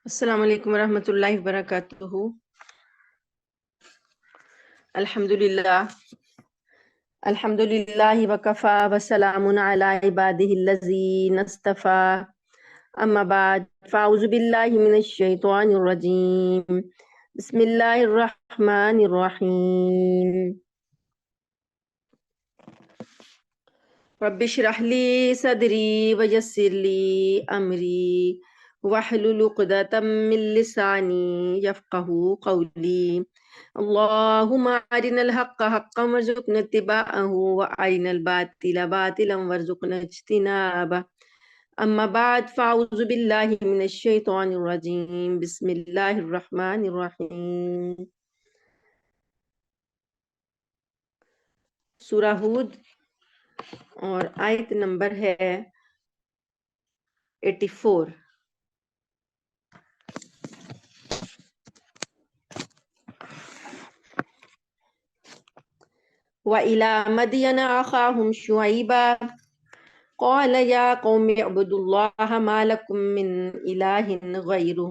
السلام علیکم ورحمۃ اللہ وبرکاتہ۔ الحمد للہ وکفا وسلام علی عبادہ الذین اصطفی، اما بعد فاعوذ باللہ من الشیطان الرجیم، بسم اللہ الرحمن الرحیم۔ رب اشرح لی صدری ویسر لی امری واحلل عقدۃ من لسانی یفقہوا قولی۔ اللہم ارنا الحق حقا وارزقنا اتباعہ وارنا الباطل باطلا وارزقنا اجتنابہ۔ اما بعد فاعوذ باللہ من الشیطان الرجیم، بسم اللہ الرحمن الرحیم۔ سورہ ہود اور آیت نمبر ہے 84۔ وَإِلَى مَدْيَنَ أَخَاهُمْ شُعَيْبًا قَالَ يَا قَوْمِ اعْبُدُوا اللَّهَ مَا لَكُم مِّنْ إِلَٰهٍ غَيْرُهُ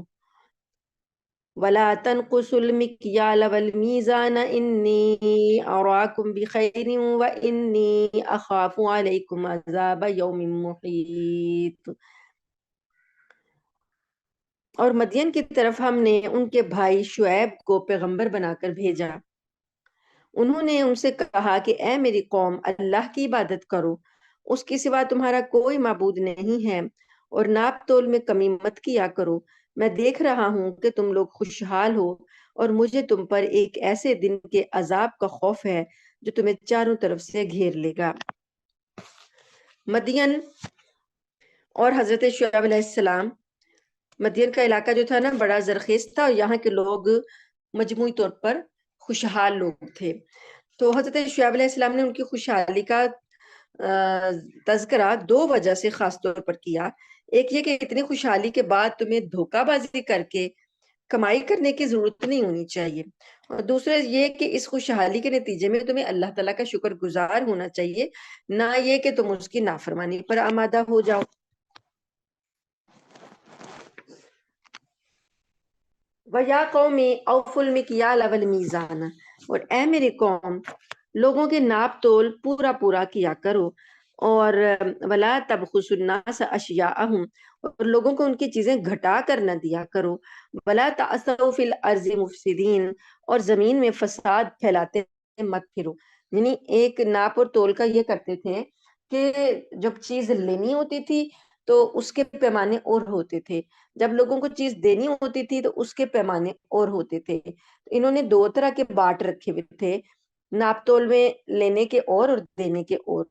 وَلَا تَنقُصُوا الْمِكْيَالَ وَالْمِيزَانَ إِنِّي أَرَاكُمْ بِخَيْرٍ وَإِنِّي أَخَافُ عَلَيْكُمْ عَذَابَ يَوْمٍ مُحِيطٍ۔ اور مدین کی طرف ہم نے ان کے بھائی شعیب کو پیغمبر بنا کر بھیجا۔ انہوں نے ان سے کہا کہ اے میری قوم، اللہ کی عبادت کرو، اس کے سوا تمہارا کوئی معبود نہیں ہے، اور ناپ تول میں کمی مت کیا کرو۔ میں دیکھ رہا ہوں کہ تم لوگ خوشحال ہو، اور مجھے تم پر ایک ایسے دن کے عذاب کا خوف ہے جو تمہیں چاروں طرف سے گھیر لے گا۔ مدین اور حضرت شعیب علیہ السلام، مدین کا علاقہ جو تھا نا بڑا زرخیز تھا، اور یہاں کے لوگ مجموعی طور پر خوشحال لوگ تھے۔ تو حضرت شعیب علیہ السلام نے ان کی خوشحالی کا تذکرہ دو وجہ سے خاص طور پر کیا۔ ایک یہ کہ اتنی خوشحالی کے بعد تمہیں دھوکہ بازی کر کے کمائی کرنے کی ضرورت نہیں ہونی چاہیے، اور دوسرا یہ کہ اس خوشحالی کے نتیجے میں تمہیں اللہ تعالیٰ کا شکر گزار ہونا چاہیے، نہ یہ کہ تم اس کی نافرمانی پر آمادہ ہو جاؤ۔ وَيَا قَوْمِ أَوْفُوا الْمِكْيَالَ وَالْمِيزَانَ، اور اے میری قوم، لوگوں کے ناپ تول پورا پورا کیا کرو، اور وَلَا تَبْخُسُوا النَّاسَ أَشْيَاءَهُمْ، اور لوگوں کو ان کی چیزیں گھٹا کر نہ دیا کرو۔ وَلَا تَعْثَوْا فِي الْأَرْضِ مُفْسِدِينَ، اور زمین میں فساد پھیلاتے مت پھرو۔ یعنی ایک ناپ اور تول کا یہ کرتے تھے کہ جب چیز لینی ہوتی تھی تو اس کے پیمانے اور ہوتے تھے، جب لوگوں کو چیز دینی ہوتی تھی تو اس کے پیمانے اور ہوتے تھے۔ انہوں نے دو طرح کے باٹ رکھے ہوئے تھے، ناپ تول میں لینے کے اور دینے کے اور۔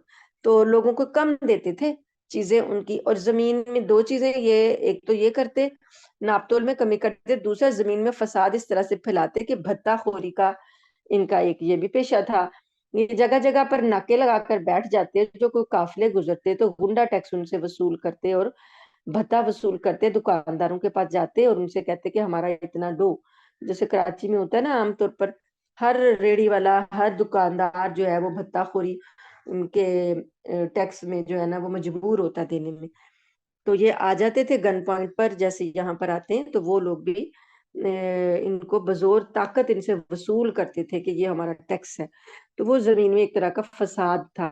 تو لوگوں کو کم دیتے تھے چیزیں ان کی، اور زمین میں دو چیزیں، یہ ایک تو یہ کرتے ناپ تول میں کمی کرتے، دوسرا زمین میں فساد اس طرح سے پھیلاتے کہ بھتہ خوری کا ان کا ایک یہ بھی پیشہ تھا۔ یہ جگہ جگہ پر ناکے لگا کر بیٹھ جاتے، جو کوئی قافلے گزرتے تو غنڈہ ٹیکس ان سے وصول کرتے اور بھتہ وصول کرتے، دکانداروں کے پاس جاتے اور ان سے کہتے کہ ہمارا اتنا دو۔ جیسے کراچی میں ہوتا ہے نا، عام طور پر ہر ریڑھی والا، ہر دکاندار جو ہے وہ بھتہ خوری ان کے ٹیکس میں جو ہے نا وہ مجبور ہوتا دینے میں۔ تو یہ آ جاتے تھے گن پوائنٹ پر، جیسے یہاں پر آتے ہیں، تو وہ لوگ بھی ان کو بزور طاقت ان سے وصول کرتے تھے کہ یہ ہمارا ٹیکس ہے۔ تو وہ زمین میں ایک طرح کا فساد تھا۔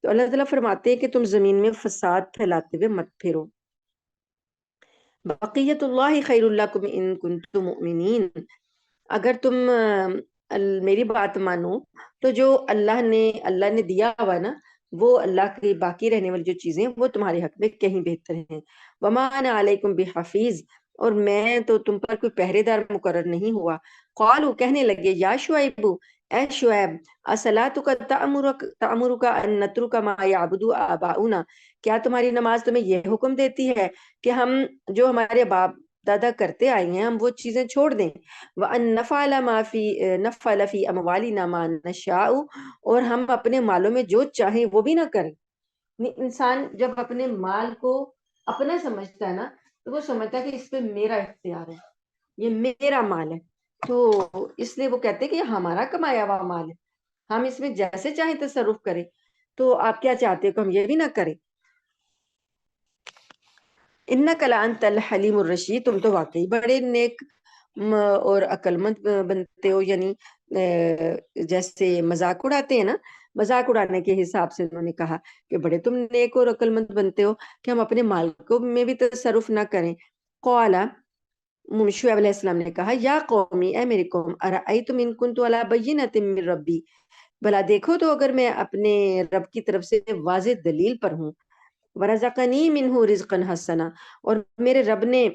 تو اللہ تعالیٰ فرماتے ہیں کہ تم زمین میں فساد پھیلاتے ہوئے مت پھرو۔ بقیت اللہ خیر لکم ان کنتم مؤمنین، اگر تم میری بات مانو تو جو اللہ نے دیا ہوا نا، وہ اللہ کی باقی رہنے والی جو چیزیں وہ تمہارے حق میں کہیں بہتر ہیں۔ وما انا علیکم بحفیظ، اور میں تو تم پر کوئی پہرے دار مقرر نہیں ہوا۔ قالوا، کہنے لگے، یا شعیب، اے شعیب، اصلاتک تأمرک ان نترک ما یعبد آباؤنا، کیا تمہاری نماز تمہیں یہ حکم دیتی ہے کہ ہم جو ہمارے باپ دادا کرتے آئے ہیں ہم وہ چیزیں چھوڑ دیں؟ وَأَن نَفْعَلَ فِي أَمْوَالِنَا مَا نَشَاءُ، اور ہم اپنے مالوں میں جو چاہیں وہ بھی نہ کریں۔ انسان جب اپنے مال کو اپنا سمجھتا ہے نا، تو وہ سمجھتا ہے کہ اس پہ میرا اختیار ہے، یہ میرا مال ہے، تو اس لیے وہ کہتے ہیں کہ یہ ہمارا کمایا ہوا مال ہے، ہم اس میں جیسے چاہیں تصرف کریں۔ تو آپ کیا چاہتے ہیں کہ ہم یہ بھی نہ کریں؟ انک لانت الحلیم الرشید، تم تو واقعی بڑے نیک اور عقل مند بنتے ہو. یعنی جیسے مذاق اڑاتے ہیں نا، مذاق اڑانے کے حساب سے انہوں نے کہا کہ بڑے تم نیک اور عقل مند بنتے ہو کہ ہم اپنے مال کو میں بھی تصرف نہ کریں. قال، شعیب علیہ السلام نے کہا، یا قومی، اے میری قوم، ارأیتم ان کنت علی بینۃ من ربی، بھلا دیکھو تو اگر میں اپنے رب کی طرف سے واضح دلیل پر ہوں، ورزقنی منہ رزقا حسنا، اور میرے رب نے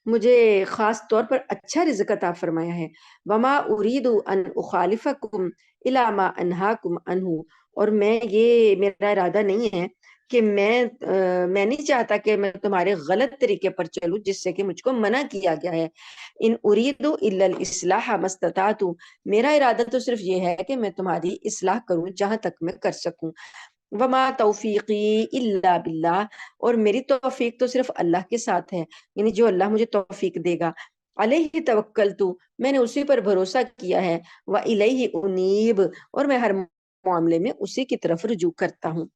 مجھے خاص طور پر اچھا رزق عطا فرمایا ہے، وما اريد ان اخالفکم الی ما انہاکم عنہ، اور میں یہ میرا ارادہ نہیں ہے کہ میں نہیں چاہتا کہ میں تمہارے غلط طریقے پر چلوں جس سے کہ مجھ کو منع کیا گیا ہے. ان اريد الا الاصلاح ما استطعت، میرا ارادہ تو صرف یہ ہے کہ میں تمہاری اصلاح کروں جہاں تک میں کر سکوں. وما توفیقی الا باللہ، اور میری توفیق تو صرف اللہ کے ساتھ ہے، یعنی جو اللہ مجھے توفیق دے گا. علیہ توکلت، میں نے اسی پر بھروسہ کیا ہے. وإلیہ انیب، اور میں ہر معاملے میں اسی کی طرف رجوع کرتا ہوں.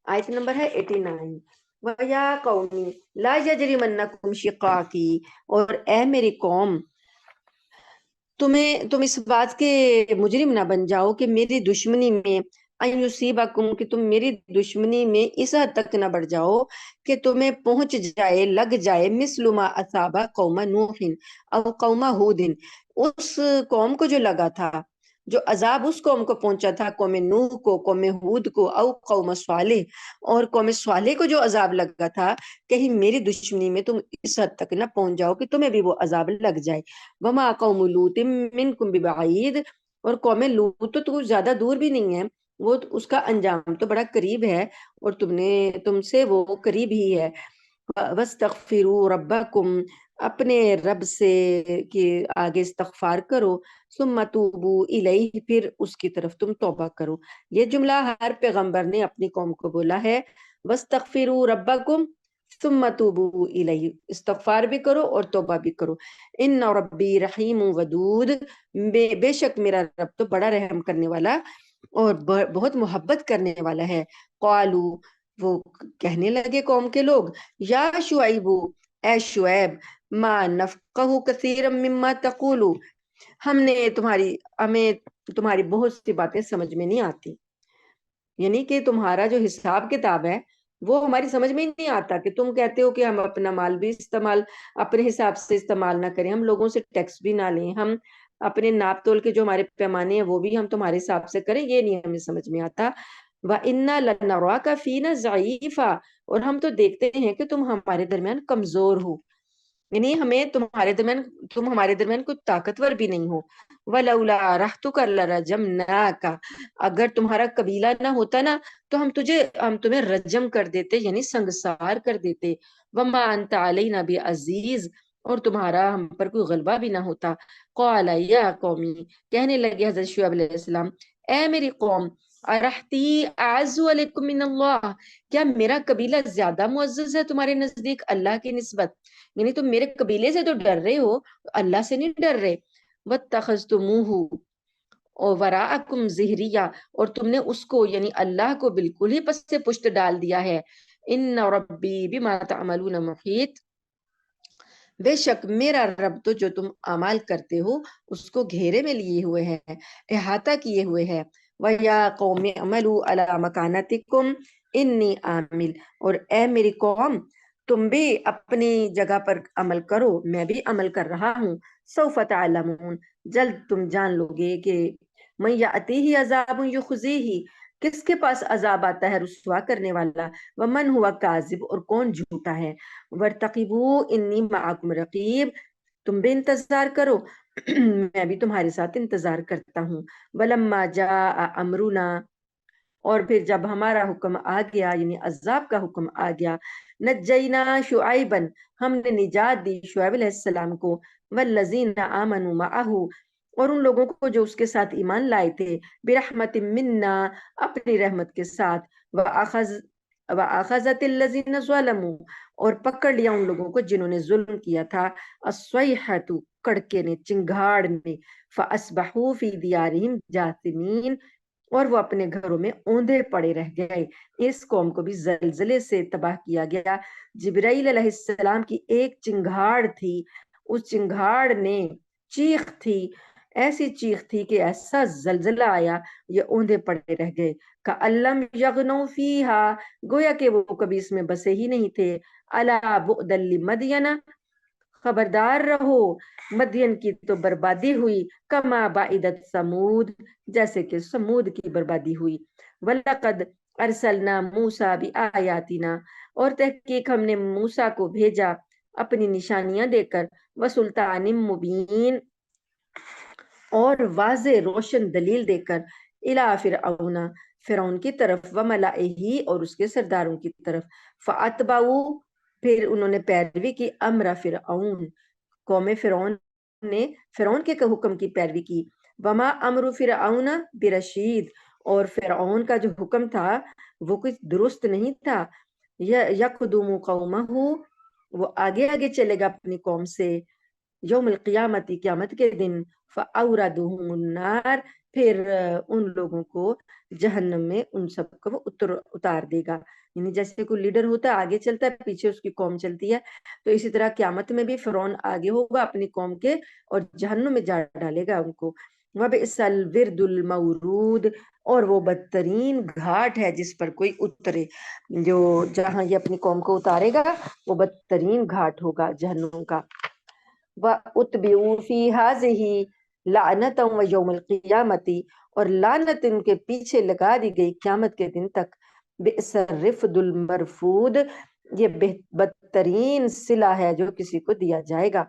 آیت نمبر ہے 89. وَيَا قَوْمِ لَا يَجْرِمَنَّكُمْ شِقَاقِي، اور اے میری قوم، تم اس بات کے مجرم نہ بن جاؤ کہ میری دشمنی میں، ان یصیبکم، کہ تم میری دشمنی میں اس حد تک نہ بڑھ جاؤ کہ تمہیں پہنچ جائے، لگ جائے، مثل ما اصاب قوم نوح او قوم ہود، اس قوم کو جو لگا تھا، جو عذاب اس قوم کو پہنچا تھا، قوم نوح کو، قوم ہود کو، او قوم صالح، اور قوم صالح کو جو عذاب لگا تھا، کہیں میری دشمنی میں تم اس حد تک نہ پہنچ جاؤ کہ تمہیں بھی وہ عذاب لگ جائے. وما قوم لوط منکم ببعید، اور قوم لوط تو زیادہ دور بھی نہیں ہے، وہ اس کا انجام تو بڑا قریب ہے، اور تم سے وہ قریب ہی ہے. واستغفروا ربکم، اپنے رب سے کہ آگے استغفار کرو، ثم توبوا الیہ، پھر اس کی طرف تم توبہ کرو. یہ جملہ ہر پیغمبر نے اپنی قوم کو بولا ہے، واستغفروا ربکم ثم توبوا الیہ، استغفار بھی کرو اور توبہ بھی کرو. ان ربی رحیم ودود، بے شک میرا رب تو بڑا رحم کرنے والا اور بہت محبت کرنے والا ہے. قالو، وہ کہنے لگے قوم کے لوگ، یا شعیب، اے شعیب، ما نفقہ کثیرا مما تقول، ہمیں تمہاری بہت سی باتیں سمجھ میں نہیں آتی، یعنی کہ تمہارا جو حساب کتاب ہے وہ ہماری سمجھ میں نہیں آتا، کہ تم کہتے ہو کہ ہم اپنا مال بھی استعمال اپنے حساب سے استعمال نہ کریں، ہم لوگوں سے ٹیکس بھی نہ لیں، ہم اپنے ناپ تول کے جو ہمارے پیمانے ہیں وہ بھی ہم تمہارے حساب سے کریں، یہ نہیں ہمیں سمجھ میں آتا. وَإِنَّا لَنَرَاكَ فِينَا ضَعِيفًا، اور ہم تو دیکھتے ہیں کہ تم ہمارے درمیان کمزور ہو، یعنی تم ہمارے درمیان کوئی طاقتور بھی نہیں ہو. وَلَوْلَا رَحْتُكَ لَرَجَمْنَاكَ، اگر تمہارا قبیلہ نہ ہوتا نا تو ہم تمہیں رجم کر دیتے، یعنی سنگسار کر دیتے. وَمَا أَنْتَ عَلَيْنَا بِعَزِيزٍ، اور تمہارا ہم پر کوئی غلبہ بھی نہ ہوتا. قَالَ يَا قَوْمِ، کہنے لگے حضرت شعیب علیہ السلام، اے میری قوم، ارحتی اعز علیکم من اللہ، کیا میرا قبیلہ زیادہ معزز ہے تمہارے نزدیک اللہ کی نسبت، یعنی تم میرے قبیلے سے تو ڈر رہے ہو، اللہ سے نہیں ڈر رہے. وَاتَّخَذْتُمُوهُ وَرَاءَكُمْ ظِهْرِيًّا، اور تم نے اس کو یعنی اللہ کو بالکل ہی پس سے پشت ڈال دیا ہے. ان ربی بما تعملون محیط، بے شک میرا رب تو جو تم اعمال کرتے ہو اس کو گھیرے میں لیے ہوئے ہے، احاطہ کیے ہوئے ہے. وَيَا قَوْمِ اعْمَلُوا عَلَىٰ مَكَانَتِكُمْ إِنِّي عَامِلٌ، اور اے میری قوم، تم بھی اپنی جگہ پر عمل کرو، میں بھی عمل کر رہا ہوں. سوف تعلمون، جلد تم جان لو گے کہ من یأتیہ عذاب یخزیہ، کس کے پاس عذاب آتا ہے رسوا کرنے والا، ومن ہوا کاذب، اور کون جھوٹا ہے. وَارْتَقِبُوا إِنِّي مَعَكُمْ رَقِیب، تم بھی انتظار کرو میں بھی تمہارے ساتھ انتظار کرتا ہوں. وَلَمَّا جَاءَ أَمْرُنَا، اور پھر جب ہمارا حکم آ گیا، یعنی عذاب کا حکم آ گیا، نجینا شعیبا، ہم نے نجات دی شعیب علیہ السلام کو، والذین آمنوا معہ، اور ان لوگوں کو جو اس کے ساتھ ایمان لائے تھے، برحمت منا، اپنی رحمت کے ساتھ، وَأَخَذَتِ الَّذِينَ ظَلَمُوا، اور پکڑ لیا ان لوگوں کو جنہوں نے ظلم کیا تھا، الصَّيْحَةُ، کڑکے نے، چنگھاڑ نے، فَأَصْبَحُوا فِي دِيَارِهِمْ جَاثِمِينَ، اور وہ اپنے گھروں میں اوندے پڑے رہ گئے۔ اس قوم کو بھی زلزلے سے تباہ کیا گیا۔ جبرائیل علیہ السلام کی ایک چنگھاڑ تھی، اس چنگھاڑ نے چیخ تھی، ایسی چیخ تھی کہ ایسا زلزلہ آیا، یہ اوندے پڑے رہ گئے۔ کَأَلَّمْ يَغْنَوْا فِيهَا، گویا کہ وہ کبھی اس میں بسے ہی نہیں تھے۔ أَلَا بُعْدًا لِمَدْيَنَ، خبردار رہو، مدین کی تو بربادی ہوئی، کما بعدت سمود، جیسے کہ سمود کی بربادی ہوئی۔ وَلَقَدْ أَرْسَلْنَا مُوسَىٰ بِآيَاتِنَا، اور تحقیق ہم نے موسیٰ کو بھیجا اپنی نشانیاں دے کر، وَسُلْطَانٍ مُبِينٍ، اور واضح روشن دلیل دے کر، اِلَىٰ فِرْعَوْنَ، فرعون کی طرف، وَمَلَئِهِ، اور اس کے سرداروں کی طرف، فَأَتْبَعُوا، پھر انہوں نے پیروی کی، امر فرعون، قوم فرعون نے فرعون کے حکم کی پیروی کی۔ وما امر فرعون برشید، اور فرعون کا جو حکم تھا وہ کچھ درست نہیں تھا۔ یقدم قومہ، وہ آگے آگے چلے گا اپنی قوم سے، یوم القیامت، قیامت کے دن، فاوردہم النار، پھر ان لوگوں کو جہنم میں ان سب کو وہ اتار دے گا۔ یعنی جیسے کوئی لیڈر ہوتا ہے، آگے چلتا ہے، پیچھے اس کی قوم چلتی ہے، تو اسی طرح قیامت میں بھی فرعون آگے ہوگا اپنی قوم کے، اور جہنم میں جا ڈالے گا ان کو۔ وَبِئْسَ الْوِرْدُ الْمَوْرُودُ، اور وہ بدترین گھاٹ ہے جس پر کوئی اترے، جو جہاں یہ اپنی قوم کو اتارے گا وہ بدترین گھاٹ ہوگا جہنم کا۔ وَأُتْبِعُوا فِي هَٰذِهِ لَعْنَةً وَيَوْمَ الْقِيَامَةِ، اور لعنت ان کے پیچھے لگا دی گئی قیامت کے دن تک۔ بئس الرفد المرفود، یہ بدترین صلہ ہے جو کسی کو دیا جائے گا۔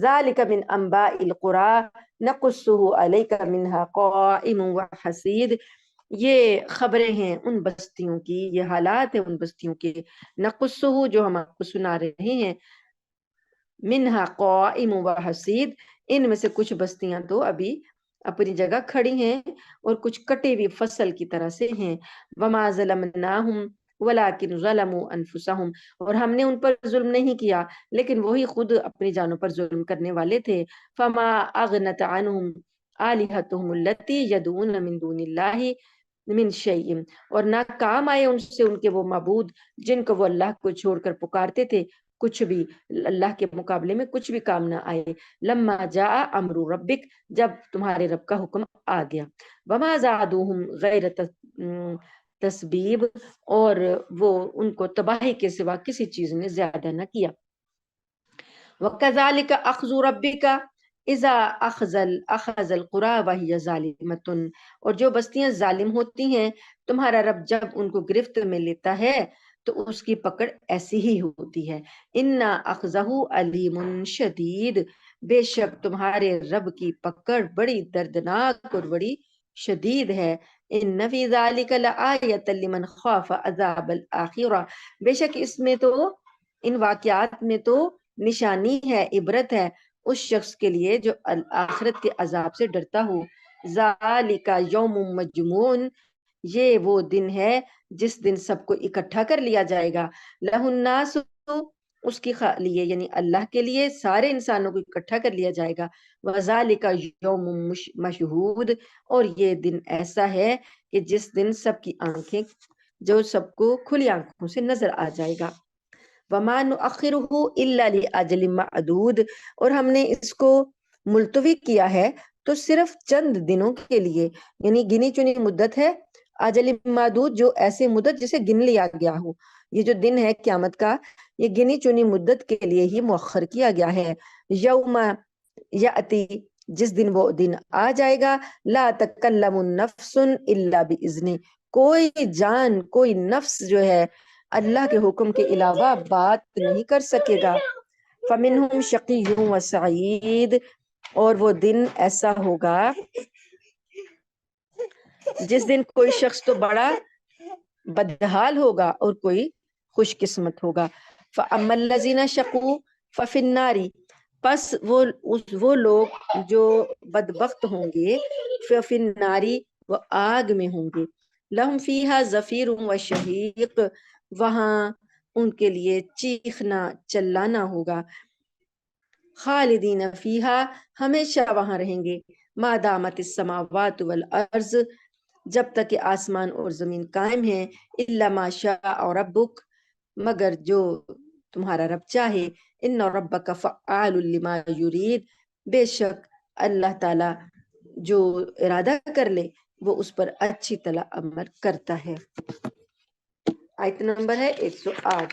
ذَلِكَ مِنْ أَنْبَاءِ الْقُرَىٰ نَقُصُّهُ عَلَيْكَ مِنْهَا قَائِمٌ وَحَصِيدٌ، یہ خبریں ہیں ان بستیوں کی، یہ حالات ہیں ان بستیوں کے، نقصہ، جو ہم آپ کو سنا رہے ہیں، منہا قائم و حسید، ان میں سے کچھ بستیاں تو ابھی اپنی جگہ کھڑی ہیں اور کچھ کٹی ہوئی فصل کی طرح سے ہیں۔ وما ظلمناہم ولکن ظلموا انفسہم، اور ہم نے ان پر ظلم نہیں کیا لیکن وہی خود اپنی جانوں پر ظلم کرنے والے تھے۔ فما اغنت عنہم آلہتہم التی یدعون من دون اللہ من شیء، اور نہ کام آئے ان سے ان کے وہ معبود جن کو وہ اللہ کو چھوڑ کر پکارتے تھے، کچھ بھی اللہ کے مقابلے میں کچھ بھی کام نہ آئے۔ لما جاء امر ربک، جب تمہارے رب کا حکم آ گیا۔ وما زادوہم غیر تسبیب، اور وہ ان کو تباہی کے سوا کسی چیز نے زیادہ نہ کیا۔ وَكَذَلِكَ أَخْذُ رَبِّكَ إِذَا أَخَذَ الْقُرَىٰ وَهِيَ ظَالِمَةٌ، اور جو بستیاں ظالم ہوتی ہیں تمہارا رب جب ان کو گرفت میں لیتا ہے تو اس کی پکڑ ایسی ہی ہوتی ہے۔ اِنَّا أَخْذَهُ عَلِيمٌ شَدِيدٌ، بے شک تمہارے رب کی پکڑ بڑی دردناک اور بڑی شدید ہے۔ إِنَّ فِي ذَلِكَ لَآيَةً لِمَنْ خَافَ عَذَابَ الْآخِرَةِ، بے شک اس میں تو، ان واقعات میں تو نشانی ہے، عبرت ہے اس شخص کے لیے جو آخرت کے عذاب سے ڈرتا ہو۔ ذَلِكَ يَوْمٌ مَجْمُوعٌ، یہ وہ دن ہے جس دن سب کو اکٹھا کر لیا جائے گا۔ لَهُ النَّاسُ، اس کی لیے یعنی اللہ کے لیے سارے انسانوں کو اکٹھا کر لیا جائے گا۔ وَذَلِكَ يَوْمٌ مَشْهُودٌ، اور یہ دن ایسا ہے کہ جس دن سب کی آنکھیں، جو سب کو کھلی آنکھوں سے نظر آ جائے گا۔ وَمَا نُؤَخِّرُهُ إِلَّا لِأَجَلٍ مَّعْدُودٍ، اور ہم نے اس کو ملتوی کیا ہے تو صرف چند دنوں کے لیے، یعنی گنی چنی مدت ہے۔ اجل معدود، جو ایسے مدت جسے گن لیا گیا ہو، یہ جو دن ہے قیامت کا یہ گنی چنی مدت کے لیے ہی مؤخر کیا گیا ہے۔ یوم یاتی، جس دن وہ دن آ جائے گا، لا تکلم نفس الا باذن، کوئی جان، کوئی نفس جو ہے اللہ کے حکم کے علاوہ بات نہیں کر سکے گا۔ فمنہم شقی و سعید، اور وہ دن ایسا ہوگا جس دن کوئی شخص تو بڑا بدحال ہوگا اور کوئی خوش قسمت ہوگا۔ فَأَمَّا الَّذِينَ شَقُوا فَفِي النَّارِ، پس وہ لوگ جو بدبخت ہوں گے، فِي النَّارِ، وہ آگ میں ہوں گے، لَهُمْ فِيهَا زَفِيرٌ وَشَهِيقٌ، وہاں ان کے لیے چیخنا چلانا ہوگا۔ خالدین فیہا، ہمیشہ وہاں رہیں گے، ما دامت السماوات والارض، جب تک کہ آسمان اور زمین قائم ہیں، الا ما شاء ربک، مگر جو تمہارا رب چاہے، ان ربک فعال لما یرید، بے شک اللہ تعالی جو ارادہ کر لے وہ اس پر اچھی طرح عمل کرتا ہے۔ آیت نمبر ہے 108۔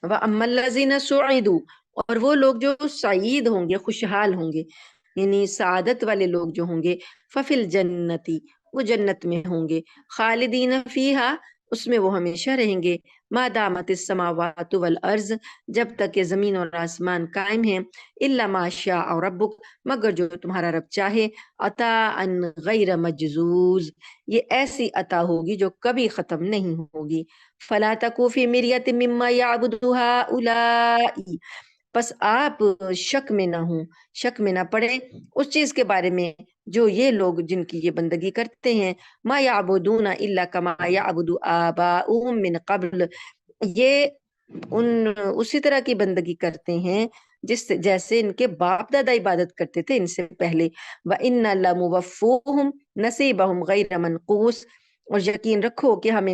وَأَمَّا الَّذِينَ سُعِدُوا، اور وہ لوگ جو سعید ہوں گے، خوشحال ہوں گے، یعنی سعادت والے لوگ جو ہوں گے، فَفِي الْجَنَّةِ، وہ جنت میں ہوں گے، خالدین فیہا، اس میں وہ ہمیشہ رہیں گے، ما دامت السماوات والارض، جب تک کہ زمین اور آسمان قائم ہیں، الا ما شاء ربک، مگر جو تمہارا رب چاہے، عطاء غیر مجذوذ، یہ ایسی عطا ہوگی جو کبھی ختم نہیں ہوگی۔ فلا تکو فی مریۃ مما یعبد ہؤلاء، پس آپ شک میں نہ ہوں، شک میں نہ پڑے اس چیز کے بارے میں جو یہ لوگ جن کی یہ بندگی کرتے ہیں، ما یعبدون الا کما یعبد آباؤہم من قبل، یہ اسی طرح کی بندگی کرتے ہیں جیسے ان کے باپ دادا عبادت کرتے تھے ان سے پہلے۔ وَإِنَّ لَمُوَفُّوهُمْ نَصِيبَهُمْ غَيْرَ مَنْقُوص، اور یقین رکھو کہ ہم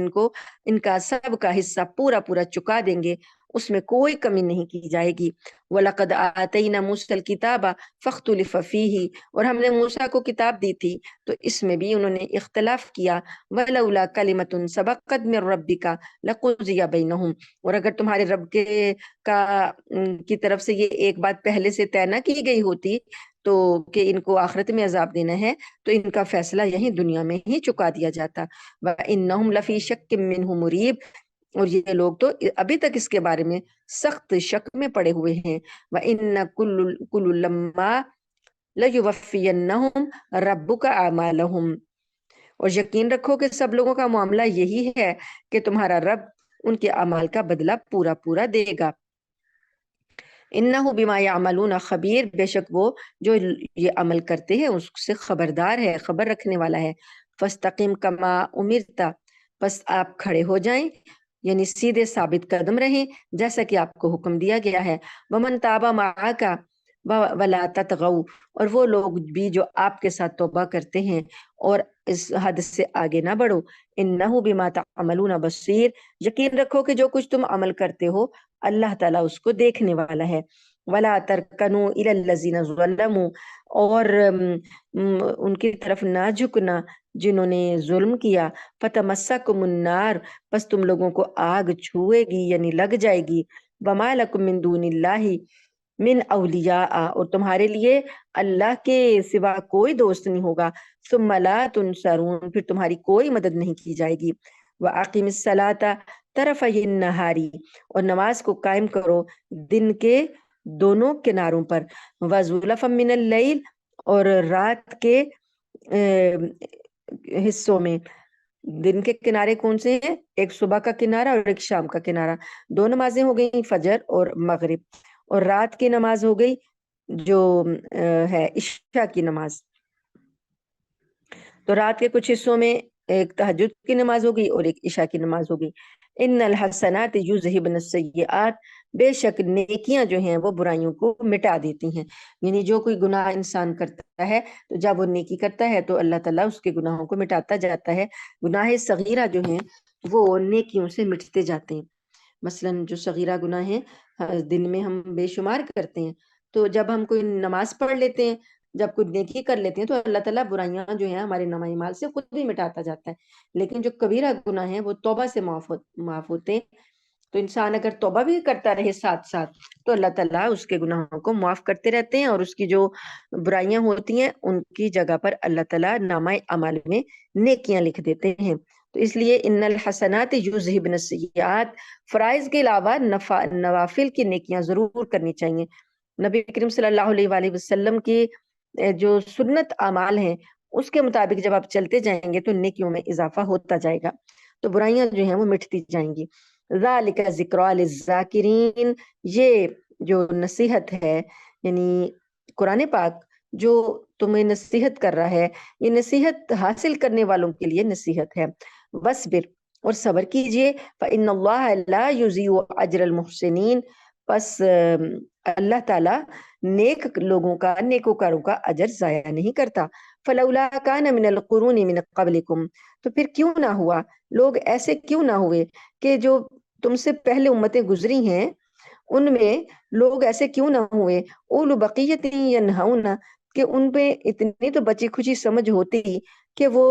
ان کا سب کا حصہ پورا پورا چکا دیں گے، اس میں کوئی کمی نہیں کی جائے گی۔ وَلَقَدْ آتَيْنَا مُوسَى الْكِتَابَ فَاخْتُلِفَ فِيهِ، اور ہم نے موسیٰ کو کتاب دی تھی تو اس میں بھی انہوں نے اختلاف کیا۔ وَلَوْلَا كَلِمَةٌ سَبَقَتْ مِنْ رَبِّكَ لَقُضِيَ بَيْنَهُمْ، اور اگر تمہارے رب کی طرف سے یہ ایک بات پہلے سے طے نہ کی گئی ہوتی تو کہ ان کو آخرت میں عذاب دینا ہے، تو ان کا فیصلہ یہیں دنیا میں ہی چکا دیا جاتا۔ وَإِنَّهُمْ لَفِي شَكٍّ مِّنْهُ مُرِيبٍ، اور یہ لوگ تو ابھی تک اس کے بارے میں سخت شک میں پڑے ہوئے ہیں۔ وَإِنَّ كُلُّ لَمَّا لَيُوَفِّيَنَّهُمْ رَبُّكَ أَعْمَالَهُمْ، اور یقین رکھو کہ سب لوگوں کا معاملہ یہی ہے کہ تمہارا رب ان کے اعمال کا بدلہ پورا پورا دے گا۔ انہ بما یعملون خبیر، بے شک وہ جو یہ عمل کرتے ہیں اس سے خبردار ہے، خبر رکھنے والا ہے۔ فاستقم کما امرت، پس آپ کھڑے ہو جائیں، یعنی سیدھے ثابت قدم رہیں جیسا کہ آپ کو حکم دیا گیا ہے۔ ومن تاب معک ولا تطغوا، اور وہ لوگ بھی جو آپ کے ساتھ توبہ کرتے ہیں اور اس حد سے آگے نہ بڑھو۔ انہ بما تعملون بصیر، یقین رکھو کہ جو کچھ تم عمل کرتے ہو اللہ تعالیٰ اس کو دیکھنے والا ہے۔ ولا ترکنوا الی الذین ظلموا، اور ان کی طرف نہ جھکنا جنہوں نے ظلم کیا۔ فتمسکم النار، پس تم لوگوں کو آگ چھوئے گی یعنی لگ جائے گی۔ وما لکم من دون اللہ من اولیاء، اور تمہارے لیے اللہ کے سوا کوئی دوست نہیں ہوگا۔ ثم لا تنصرون، پھر تمہاری کوئی مدد نہیں کی جائے گی۔ وَأَقِمِ الصَّلَاةَ طرفَيِ النَّهَارِ، اور نماز کو قائم کرو دن کے دونوں کناروں پر۔ وَزُلَفًا مِّنَ اللَّيْلِ، اور رات کے حصوں میں۔ دن کے کنارے کون سے ہیں؟ ایک صبح کا کنارہ اور ایک شام کا کنارہ، دو نمازیں ہو گئی فجر اور مغرب، اور رات کی نماز ہو گئی جو ہے عشاء کی نماز۔ تو رات کے کچھ حصوں میں ایک تہجد کی نماز ہو گئی اور ایک عشاء کی نماز ہو گئی۔ ان الحسنات یذہبن السیئات، بے شک نیکیاں جو ہیں وہ برائیوں کو مٹا دیتی ہیں، یعنی جو کوئی گناہ انسان کرتا ہے تو جب وہ نیکی کرتا ہے تو اللہ تعالیٰ اس کے گناہوں کو مٹاتا جاتا ہے۔ گناہ صغیرہ جو ہیں وہ نیکیوں سے مٹتے جاتے ہیں۔ مثلاً جو صغیرہ گناہ ہیں دن میں ہم بے شمار کرتے ہیں، تو جب ہم کوئی نماز پڑھ لیتے ہیں، جب کوئی نیکی کر لیتے ہیں تو اللہ تعالیٰ برائیاں جو ہیں ہمارے نامہ اعمال سے خود بھی مٹاتا جاتا ہے۔ لیکن جو کبیرہ گناہ ہیں وہ توبہ سے معاف ہوتے ہیں، تو انسان اگر توبہ بھی کرتا رہے ساتھ ساتھ تو اللہ تعالیٰ اس کے گناہوں کو معاف کرتے رہتے ہیں، اور اس کی جو برائیاں ہوتی ہیں ان کی جگہ پر اللہ تعالیٰ نامہ اعمال میں نیکیاں لکھ دیتے ہیں۔ تو اس لیے ان الحسنات یذہبن السیئات، فرائض کے علاوہ نوافل کی نیکیاں ضرور کرنی چاہیے۔ نبی کریم صلی اللہ علیہ وآلہ وسلم کی جو سنت اعمال ہیں اس کے مطابق جب آپ چلتے جائیں گے تو نیکیوں میں اضافہ ہوتا جائے گا، تو برائیاں جو ہیں وہ مٹتی جائیں گی۔ ذالک ذکریٰ للذاکرین، یہ جو نصیحت ہے یعنی قرآن پاک جو تمہیں نصیحت کر رہا ہے، یہ نصیحت حاصل کرنے والوں کے لیے نصیحت ہے۔ وَاصْبِرْ، اور صبر کیجئے، فَإِنَّ اللَّهَ لَا يُضِيعُ أَجْرَ الْمُحْسِنِينَ، پس اللہ تعالیٰ نیک لوگوں کا، نیکوکاروں کا اجر ضائع نہیں کرتا۔ فلولا کان من القرون من قبلکم، تو پھر کیوں نہ ہوا، لوگ ایسے کیوں نہ ہوئے کہ جو تم سے پہلے امتیں گزری ہیں ان میں لوگ ایسے کیوں نہ ہوئے، اولو بقیت ینہون، کہ ان پہ اتنی تو بچی کھچی سمجھ ہوتی کہ وہ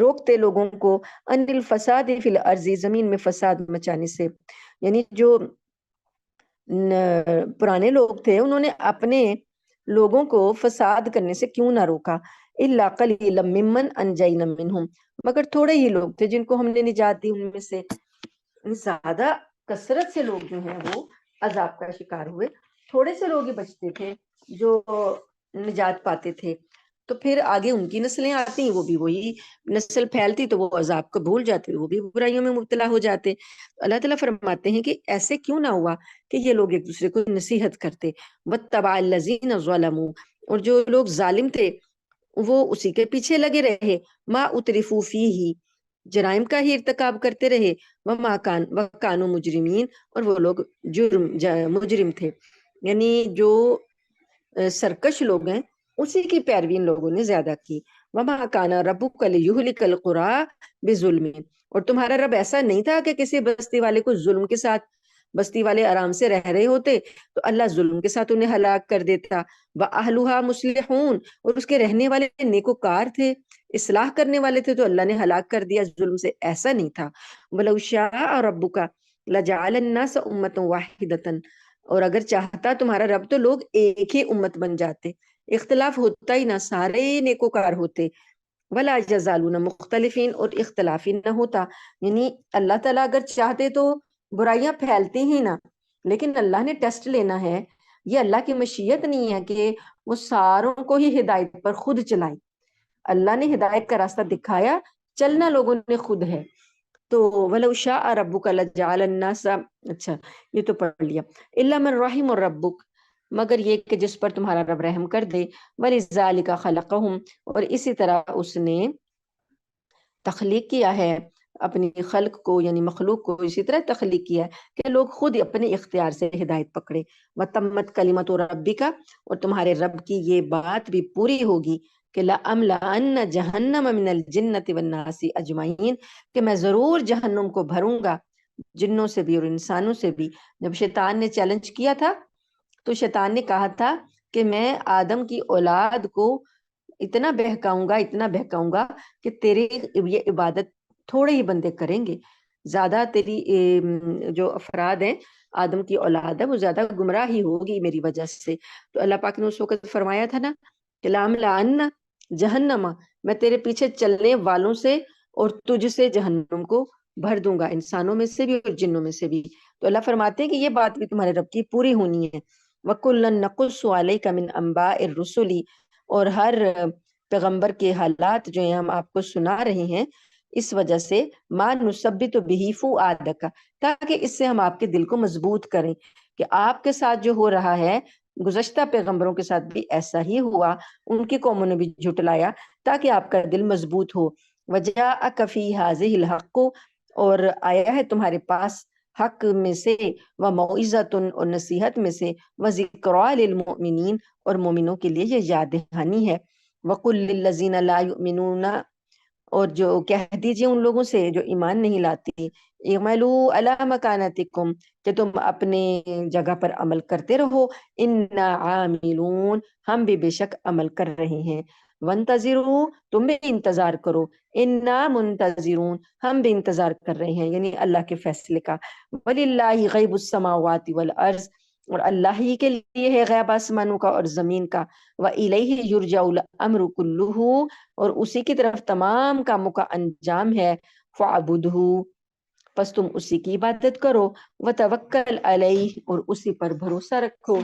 روکتے لوگوں کو ان الفساد فی الارض، زمین میں فساد مچانے سے. یعنی جو پرانے لوگ تھے انہوں نے اپنے لوگوں کو فساد کرنے سے کیوں نہ روکا. الا قلیلا ممن انجینا منہم، مگر تھوڑے ہی لوگ تھے جن کو ہم نے نجات دی ان میں سے. زیادہ کثرت سے لوگ جو ہیں وہ عذاب کا شکار ہوئے، تھوڑے سے لوگ ہی بچتے تھے جو نجات پاتے تھے. تو پھر آگے ان کی نسلیں آتی وہ بھی وہی نسل پھیلتی تو وہ عذاب کو بھول جاتے، وہ بھی برائیوں میں مبتلا ہو جاتے. اللہ تعالیٰ فرماتے ہیں کہ ایسے کیوں نہ ہوا کہ یہ لوگ ایک دوسرے کو نصیحت کرتے. وَاتَّبَعَ الَّذِينَ ظَلَمُوا، اور جو لوگ ظالم تھے وہ اسی کے پیچھے لگے رہے. ما اترفوا فیہ، جرائم کا ہی ارتکاب کرتے رہے. وَكَانُوا مجرمین، اور وہ لوگ مجرم تھے. یعنی جو سرکش لوگ ہیں اسی کی پیروی ان لوگوں نے زیادہ کی. وَمَا كَانَ رَبُّكَ لِيُهْلِكَ الْقُرَىٰ بِظُلْمٍ، اور تمہارا رب ایسا نہیں تھا کہ کسی بستی والے کو ظلم کے ساتھ، بستی والے آرام سے رہ رہے ہوتے تو اللہ ظلم کے ساتھ انہیں ہلاک کر دیتا. وَأَهْلُهَا مُصْلِحُونَ، اور اس کے رہنے والے نیکوکار تھے، اصلاح کرنے والے تھے، تو اللہ نے ہلاک کر دیا ظلم سے. ایسا نہیں تھا. وَلَوْ شَاءَ رَبُّكَ لَجَعَلَ النَّاسَ أُمَّةً وَاحِدَةً، اور اگر چاہتا تمہارا رب تو لوگ ایک ہی امت بن جاتے، اختلاف ہوتا ہی نہ، سارے نیکوکار ہوتے. ولا یزالون مختلفین، اور اختلاف ہی نہ ہوتا. یعنی اللہ تعالیٰ اگر چاہتے تو برائیاں پھیلتی ہی نہ، لیکن اللہ نے ٹیسٹ لینا ہے. یہ اللہ کی مشیت نہیں ہے کہ وہ ساروں کو ہی ہدایت پر خود چلائے. اللہ نے ہدایت کا راستہ دکھایا، چلنا لوگوں نے خود ہے. تو وَلَوْ شَاءَ رَبُّكَ لَجَعَلَ النَّاسَ، اچھا یہ تو پڑھ لیا. إِلَّا مَنْ رَحِمَ رَبُّكَ، مگر یہ کہ جس پر تمہارا رب رحم کر دے. وَلِذَٰلِكَ خَلَقَهُمْ، اور اسی طرح اس نے تخلیق کیا ہے اپنی خلق کو، یعنی مخلوق کو اسی طرح تخلیق کیا ہے کہ لوگ خود اپنے اختیار سے ہدایت پکڑے. وَتَمَّتْ كَلِمَةُ رَبِّكَ، اور تمہارے رب کی یہ بات بھی پوری ہوگی کہ لَأَمْلَأَنَّ جَهَنَّمَ مِنَ الْجِنَّةِ وَالنَّاسِ أَجْمَعِينَ، کہ میں ضرور جہنم کو بھروں گا جنوں سے بھی اور انسانوں سے بھی. جب شیطان نے چیلنج کیا تھا تو شیطان نے کہا تھا کہ میں آدم کی اولاد کو اتنا بہکاؤں گا، اتنا بہکاؤں گا کہ تیری یہ عبادت تھوڑے ہی بندے کریں گے، زیادہ تیری جو افراد ہیں آدم کی اولاد ہے وہ زیادہ گمراہ ہی ہوگی میری وجہ سے. تو اللہ پاک نے اس وقت فرمایا تھا نا کہ لَأَمْلَأَنَّ جہنم، میں تیرے پیچھے چلنے والوں سے اور تجھ سے جہنم کو بھر دوں گا، انسانوں میں سے بھی اور جنوں میں سے بھی. تو اللہ فرماتے ہیں کہ یہ بات بھی تمہارے رب کی پوری ہونی ہے. وَكُلًّا نَقُصُّ عَلَيْكَ مِنْ أَنْبَاءِ الرُّسُلِ، اور ہر پیغمبر کے حالات جو ہیں ہم آپ کو سنا رہے ہیں اس وجہ سے مَا نُثَبِّتُ بِهِ فُؤَادَكَ، تاکہ اس سے ہم آپ کے دل کو مضبوط کریں کہ آپ کے ساتھ جو ہو رہا ہے گزشتہ پیغمبروں کے ساتھ بھی ایسا ہی ہوا، ان کی قوموں نے بھی جھٹلایا، تاکہ آپ کا دل مضبوط ہو. وَجَاءَكَ فِي هَٰذِهِ الْحَقُّ، اور آیا ہے تمہارے پاس حق میں سے، وَمَوْعِظَةٌ، اور نصیحت میں سے، وَذِكْرَىٰ لِلْمُؤْمِنِينَ، اور مومنوں کے لیے یہ یاد دہانی ہے. وَقُلْ لِلَّذِينَ لَا يُؤْمِنُونَ، اور جو کہہ دیجئے ان لوگوں سے جو ایمان نہیں لاتے، اعملوا علی مکانتکم، کہ تم اپنے جگہ پر عمل کرتے رہو، انا عاملون، ہم بھی بے شک عمل کر رہے ہیں. وانتظروا، تم بھی انتظار کرو، انا منتظرون، ہم بھی انتظار کر رہے ہیں، یعنی اللہ کے فیصلے کا. وللہ غیب السماوات والارض، اور اللہ ہی کے لیے ہے غیب آسمانوں کا اور زمین کا. وَإِلَيْهِ يُرْجَعُ الْأَمْرُ كُلُّهُ، اور اسی کی طرف تمام کاموں کا انجام ہے. فَاعْبُدْهُ، پس تم اسی کی عبادت کرو. وَتَوَكَّلْ عَلَيْهِ، اور اسی پر بھروسہ رکھو.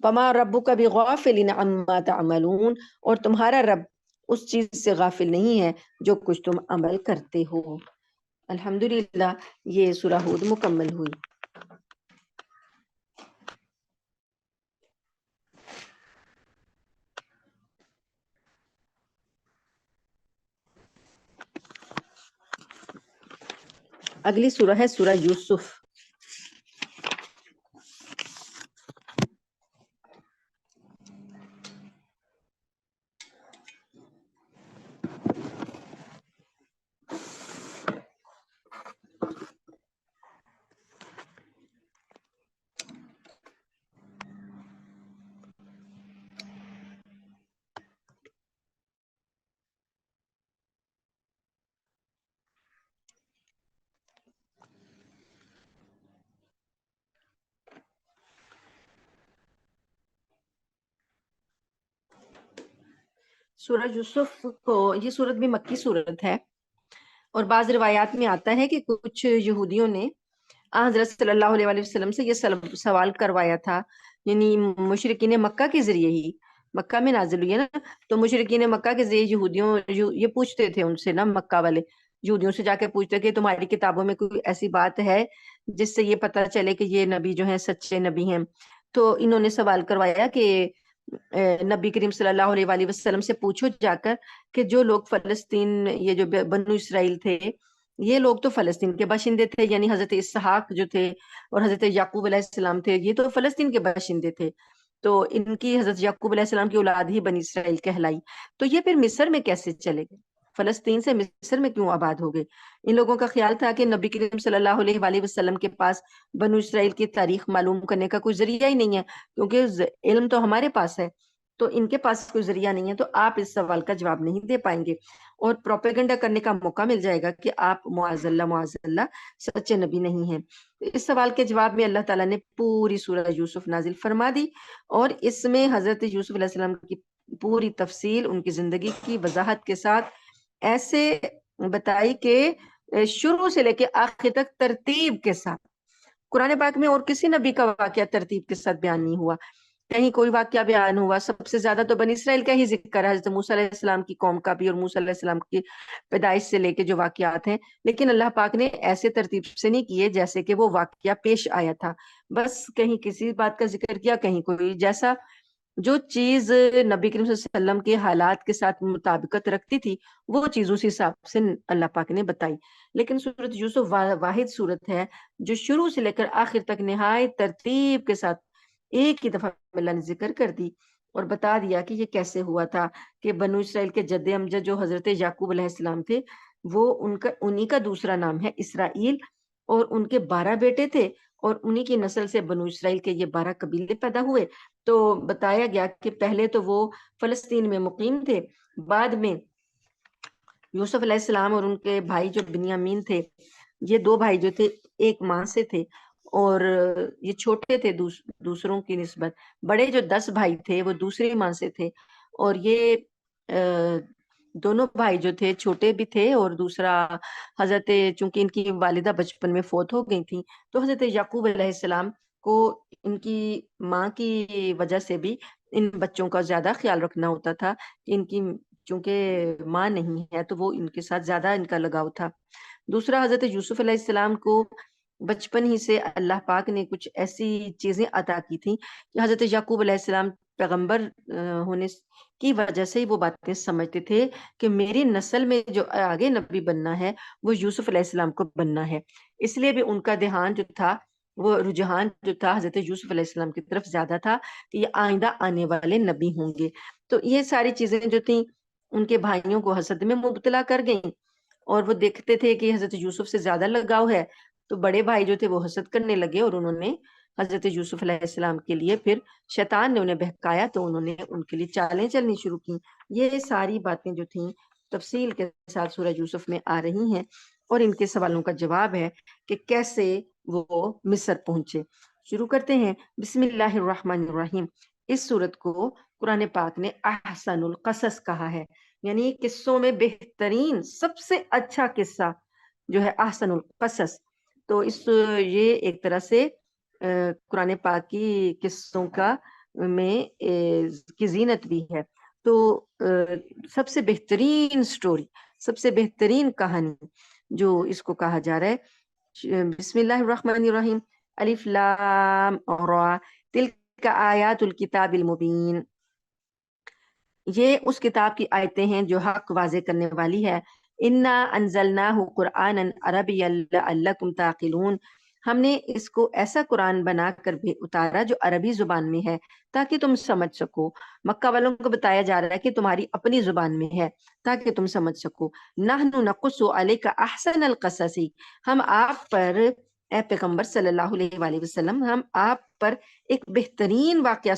وَمَا رَبُّكَ بِغَافِلٍ عَمَّا تَعْمَلُونَ، اور تمہارا رب اس چیز سے غافل نہیں ہے جو کچھ تم عمل کرتے ہو. الحمدللہ یہ سورہ ہود مکمل ہوئی. اگلی سورہ ہے سورہ یوسف. سورہ یوسف کو یہ صورت بھی مکی صورت ہے، اور بعض روایات میں آتا ہے کہ کچھ یہودیوں نے حضرت صلی اللہ علیہ وآلہ وسلم سے یہ سوال کروایا تھا، یعنی مشرکین مکہ کے ذریعے ہی، مکہ میں نازل ہوئی ہے نا، تو مشرکین مکہ کے ذریعے یہ پوچھتے تھے ان سے نا، مکہ والے یہودیوں سے جا کے پوچھتے کہ تمہاری کتابوں میں کوئی ایسی بات ہے جس سے یہ پتہ چلے کہ یہ نبی جو ہیں سچے نبی ہیں. تو انہوں نے سوال کروایا کہ نبی کریم صلی اللہ علیہ وآلہ وسلم سے پوچھو جا کر کہ جو لوگ فلسطین، یہ جو بنو اسرائیل تھے، یہ لوگ تو فلسطین کے باشندے تھے، یعنی حضرت اسحاق جو تھے اور حضرت یعقوب علیہ السلام تھے، یہ تو فلسطین کے باشندے تھے، تو ان کی حضرت یعقوب علیہ السلام کی اولاد ہی بنی اسرائیل کہلائی. تو یہ پھر مصر میں کیسے چلے گئے؟ فلسطین سے مصر میں کیوں آباد ہو گئے؟ ان لوگوں کا خیال تھا کہ نبی کریم صلی اللہ علیہ وآلہ وسلم کے پاس بنو اسرائیل کی تاریخ معلوم کرنے کا کوئی ذریعہ ہی نہیں ہے، کیونکہ علم تو ہمارے پاس ہے، تو ان کے پاس کوئی ذریعہ نہیں ہے، تو آپ اس سوال کا جواب نہیں دے پائیں گے، اور پروپیگنڈا کرنے کا موقع مل جائے گا کہ آپ معاذ اللہ سچے نبی نہیں ہیں. اس سوال کے جواب میں اللہ تعالیٰ نے پوری سورہ یوسف نازل فرما دی، اور اس میں حضرت یوسف علیہ السلام کی پوری تفصیل، ان کی زندگی کی وضاحت کے ساتھ ایسے بتائی کہ شروع سے لے کے آخر تک ترتیب کے ساتھ. قرآن پاک میں اور کسی نبی کا واقعہ ترتیب کے ساتھ بیان نہیں ہوا، کہیں کوئی واقعہ بیان ہوا. سب سے زیادہ تو بنی اسرائیل کا ہی ذکر ہے، حضرت موسیٰ علیہ السلام کی قوم کا بھی، اور موسیٰ علیہ السلام کی پیدائش سے لے کے جو واقعات ہیں، لیکن اللہ پاک نے ایسے ترتیب سے نہیں کیے جیسے کہ وہ واقعہ پیش آیا تھا. بس کہیں کسی بات کا ذکر کیا، کہیں کوئی، جیسا جو چیز نبی کریم صلی اللہ علیہ وسلم کے حالات کے ساتھ مطابقت رکھتی تھی وہ چیز اسی حساب سے اللہ پاک نے بتائی. لیکن سورۃ یوسف واحد سورت ہے جو شروع سے لے کر آخر تک نہایت ترتیب کے ساتھ ایک ہی دفعہ اللہ نے ذکر کر دی اور بتا دیا کہ یہ کیسے ہوا تھا کہ بنو اسرائیل کے جد امجد جو حضرت یعقوب علیہ السلام تھے، وہ انہی کا دوسرا نام ہے اسرائیل، اور ان کے 12 بیٹے تھے، اور انہی کی نسل سے بنو اسرائیل کے یہ 12 قبیلے پیدا ہوئے. تو بتایا گیا کہ پہلے تو وہ فلسطین میں مقیم تھے، بعد میں یوسف علیہ السلام اور ان کے بھائی جو بنیامین تھے، یہ 2 بھائی جو تھے ایک ماں سے تھے، اور یہ چھوٹے تھے دوسروں کی نسبت. بڑے جو 10 بھائی تھے وہ دوسری ماں سے تھے، اور یہ دونوں بھائی جو تھے چھوٹے بھی تھے، اور دوسرا حضرت، چونکہ ان کی والدہ بچپن میں فوت ہو گئی تھی، تو حضرت یعقوب علیہ السلام کو ان کی ماں کی وجہ سے بھی ان بچوں کا زیادہ خیال رکھنا ہوتا تھا کہ ان کی چونکہ ماں نہیں ہے تو وہ ان کے ساتھ زیادہ ان کا لگاؤ تھا. دوسرا حضرت یوسف علیہ السلام کو بچپن ہی سے اللہ پاک نے کچھ ایسی چیزیں عطا کی تھیں کہ حضرت یعقوب علیہ السلام پیغمبر ہونے کی وجہ سے ہی وہ باتیں سمجھتے تھے کہ میری نسل میں جو آگے نبی بننا ہے وہ یوسف علیہ السلام کو بننا ہے. اس لیے بھی ان کا دھیان جو تھا، وہ رجحان جو تھا حضرت یوسف علیہ السلام کی طرف زیادہ تھا کہ یہ آئندہ آنے والے نبی ہوں گے. تو یہ ساری چیزیں جو تھیں ان کے بھائیوں کو حسد میں مبتلا کر گئیں، اور وہ دیکھتے تھے کہ حضرت یوسف سے زیادہ لگاؤ ہے، تو بڑے بھائی جو تھے وہ حسد کرنے لگے، اور انہوں نے حضرت یوسف علیہ السلام کے لیے، پھر شیطان نے انہیں بہکایا تو انہوں نے ان کے لیے چالیں چلنی شروع کی. یہ ساری باتیں جو تھیں تفصیل کے ساتھ سورہ یوسف میں آ رہی ہیں، اور ان کے سوالوں کا جواب ہے کہ کیسے وہ مصر پہنچے. شروع کرتے ہیں. بسم اللہ الرحمن الرحیم. اس سورت کو قرآن پاک نے احسن القصص کہا ہے، یعنی قصوں میں بہترین، سب سے اچھا قصہ جو ہے احسن القصص. تو یہ ایک طرح سے قرآن پاک کی قصوں کا میں کی زینت بھی ہے. تو سب سے بہترین سٹوری، سب سے بہترین کہانی جو اس کو کہا جا رہا ہے. بسم اللہ الرحمن الرحیم. الف لام را تلک آیات الکتاب المبین. یہ اس کتاب کی آیتیں ہیں جو حق واضح کرنے والی ہے. انا انزلناہ قرآنا عربیا لعلکم تعقلون. ہم نے اس کو ایسا قرآن بنا کر بھی اتارا جو عربی زبان میں ہے تاکہ تم سمجھ سکو. مکہ والوں کو بتایا جا رہا ہے کہ تمہاری اپنی زبان میں ہے تاکہ تم سمجھ سکو. نحن نقص علیک احسن القصص. ہم آپ پر، اے پیغمبر صلی اللہ علیہ وآلہ وسلم، ہم آپ پر ایک بہترین واقعہ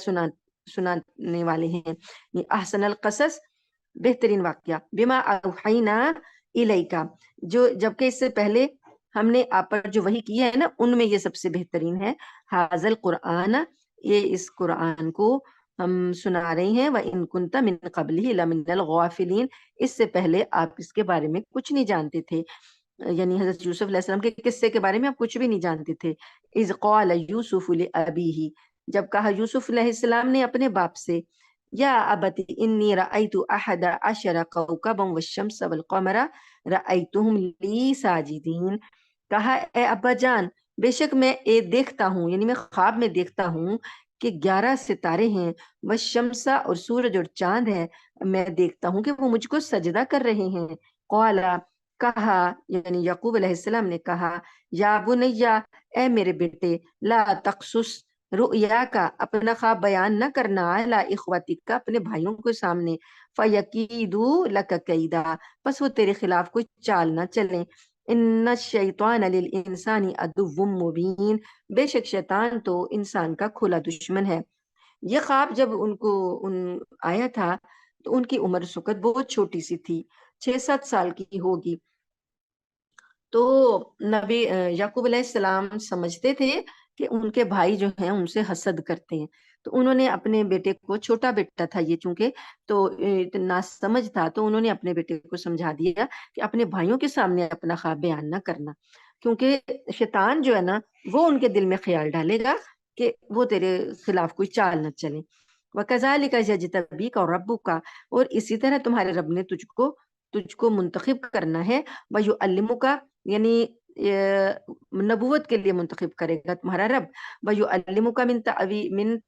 سنانے والے ہیں. یہ احسن القصص بہترین واقعہ. بما اوحینا الیکا، جو جبکہ اس سے پہلے ہم نے آپ پر جو وحی کی ہے نا، ان میں یہ سب سے بہترین ہے. حاذا القرآن، یہ اس قرآن کو ہم سنا رہے ہیں وَإِن كُنتَ مِن قَبْلِهِ لَمِنَ الْغَافِلِينَ، اس سے پہلے آپ اس کے بارے میں کچھ نہیں جانتے تھے، یعنی حضرت یوسف علیہ السلام کے قصے کے بارے میں آپ کچھ بھی نہیں جانتے تھے۔ اذ قال یوسف لأبیہ، جب کہا یوسف علیہ السلام نے اپنے باپ سے، یا ابت انی رأیت احد عشر کوكبا والشمس والقمر رأیتهم لی ساجدین، کہا اے ابا جان، بے شک میں دیکھتا ہوں، یعنی میں خواب میں دیکھتا ہوں کہ 11 ستارے ہیں، والشمس اور سورج اور چاند ہے، میں دیکھتا ہوں کہ وہ مجھ کو سجدہ کر رہے ہیں۔ قال، کہا یعنی یعقوب علیہ السلام نے کہا، یا بنیا، اے میرے بیٹے، لا تقصص رؤیا کا، اپنا خواب بیان نہ کرنا، لا اخوتی کا، اپنے بھائیوں کے سامنے، فیکیدو لک کیدا، بس وہ تیرے خلاف کوئی چال نہ چلیں، ان الشیطان للانسان عدو مبین، بے شک شیطان تو انسان کا کھلا دشمن ہے۔ یہ خواب جب ان کو آیا تھا تو ان کی عمر سکت بہت چھوٹی سی تھی، 6-7 سال کی ہوگی۔ تو نبی یعقوب علیہ السلام سمجھتے تھے کہ ان کے بھائی جو ہیں ان سے حسد کرتے ہیں، تو انہوں نے اپنے بیٹے کو، چھوٹا بیٹا تھا یہ چونکہ، تو اتنا سمجھ تھا، تو انہوں نے اپنے بیٹے کو سمجھا دیا کہ اپنے بھائیوں کے سامنے اپنا خواب بیان نہ کرنا، کیونکہ شیطان جو ہے نا وہ ان کے دل میں خیال ڈالے گا کہ وہ تیرے خلاف کوئی چال نہ چلے۔ وَكَذَلِكَ يَجْتَبِيكَ رَبُّكَ، اور اسی طرح تمہارے رب نے تجھ کو منتخب کرنا ہے، وَيُعَلِّمُكَ، یعنی نبوت کے لیے منتخب کرے گا تمہارا رب، وَيُعَلِّمُكَ مِن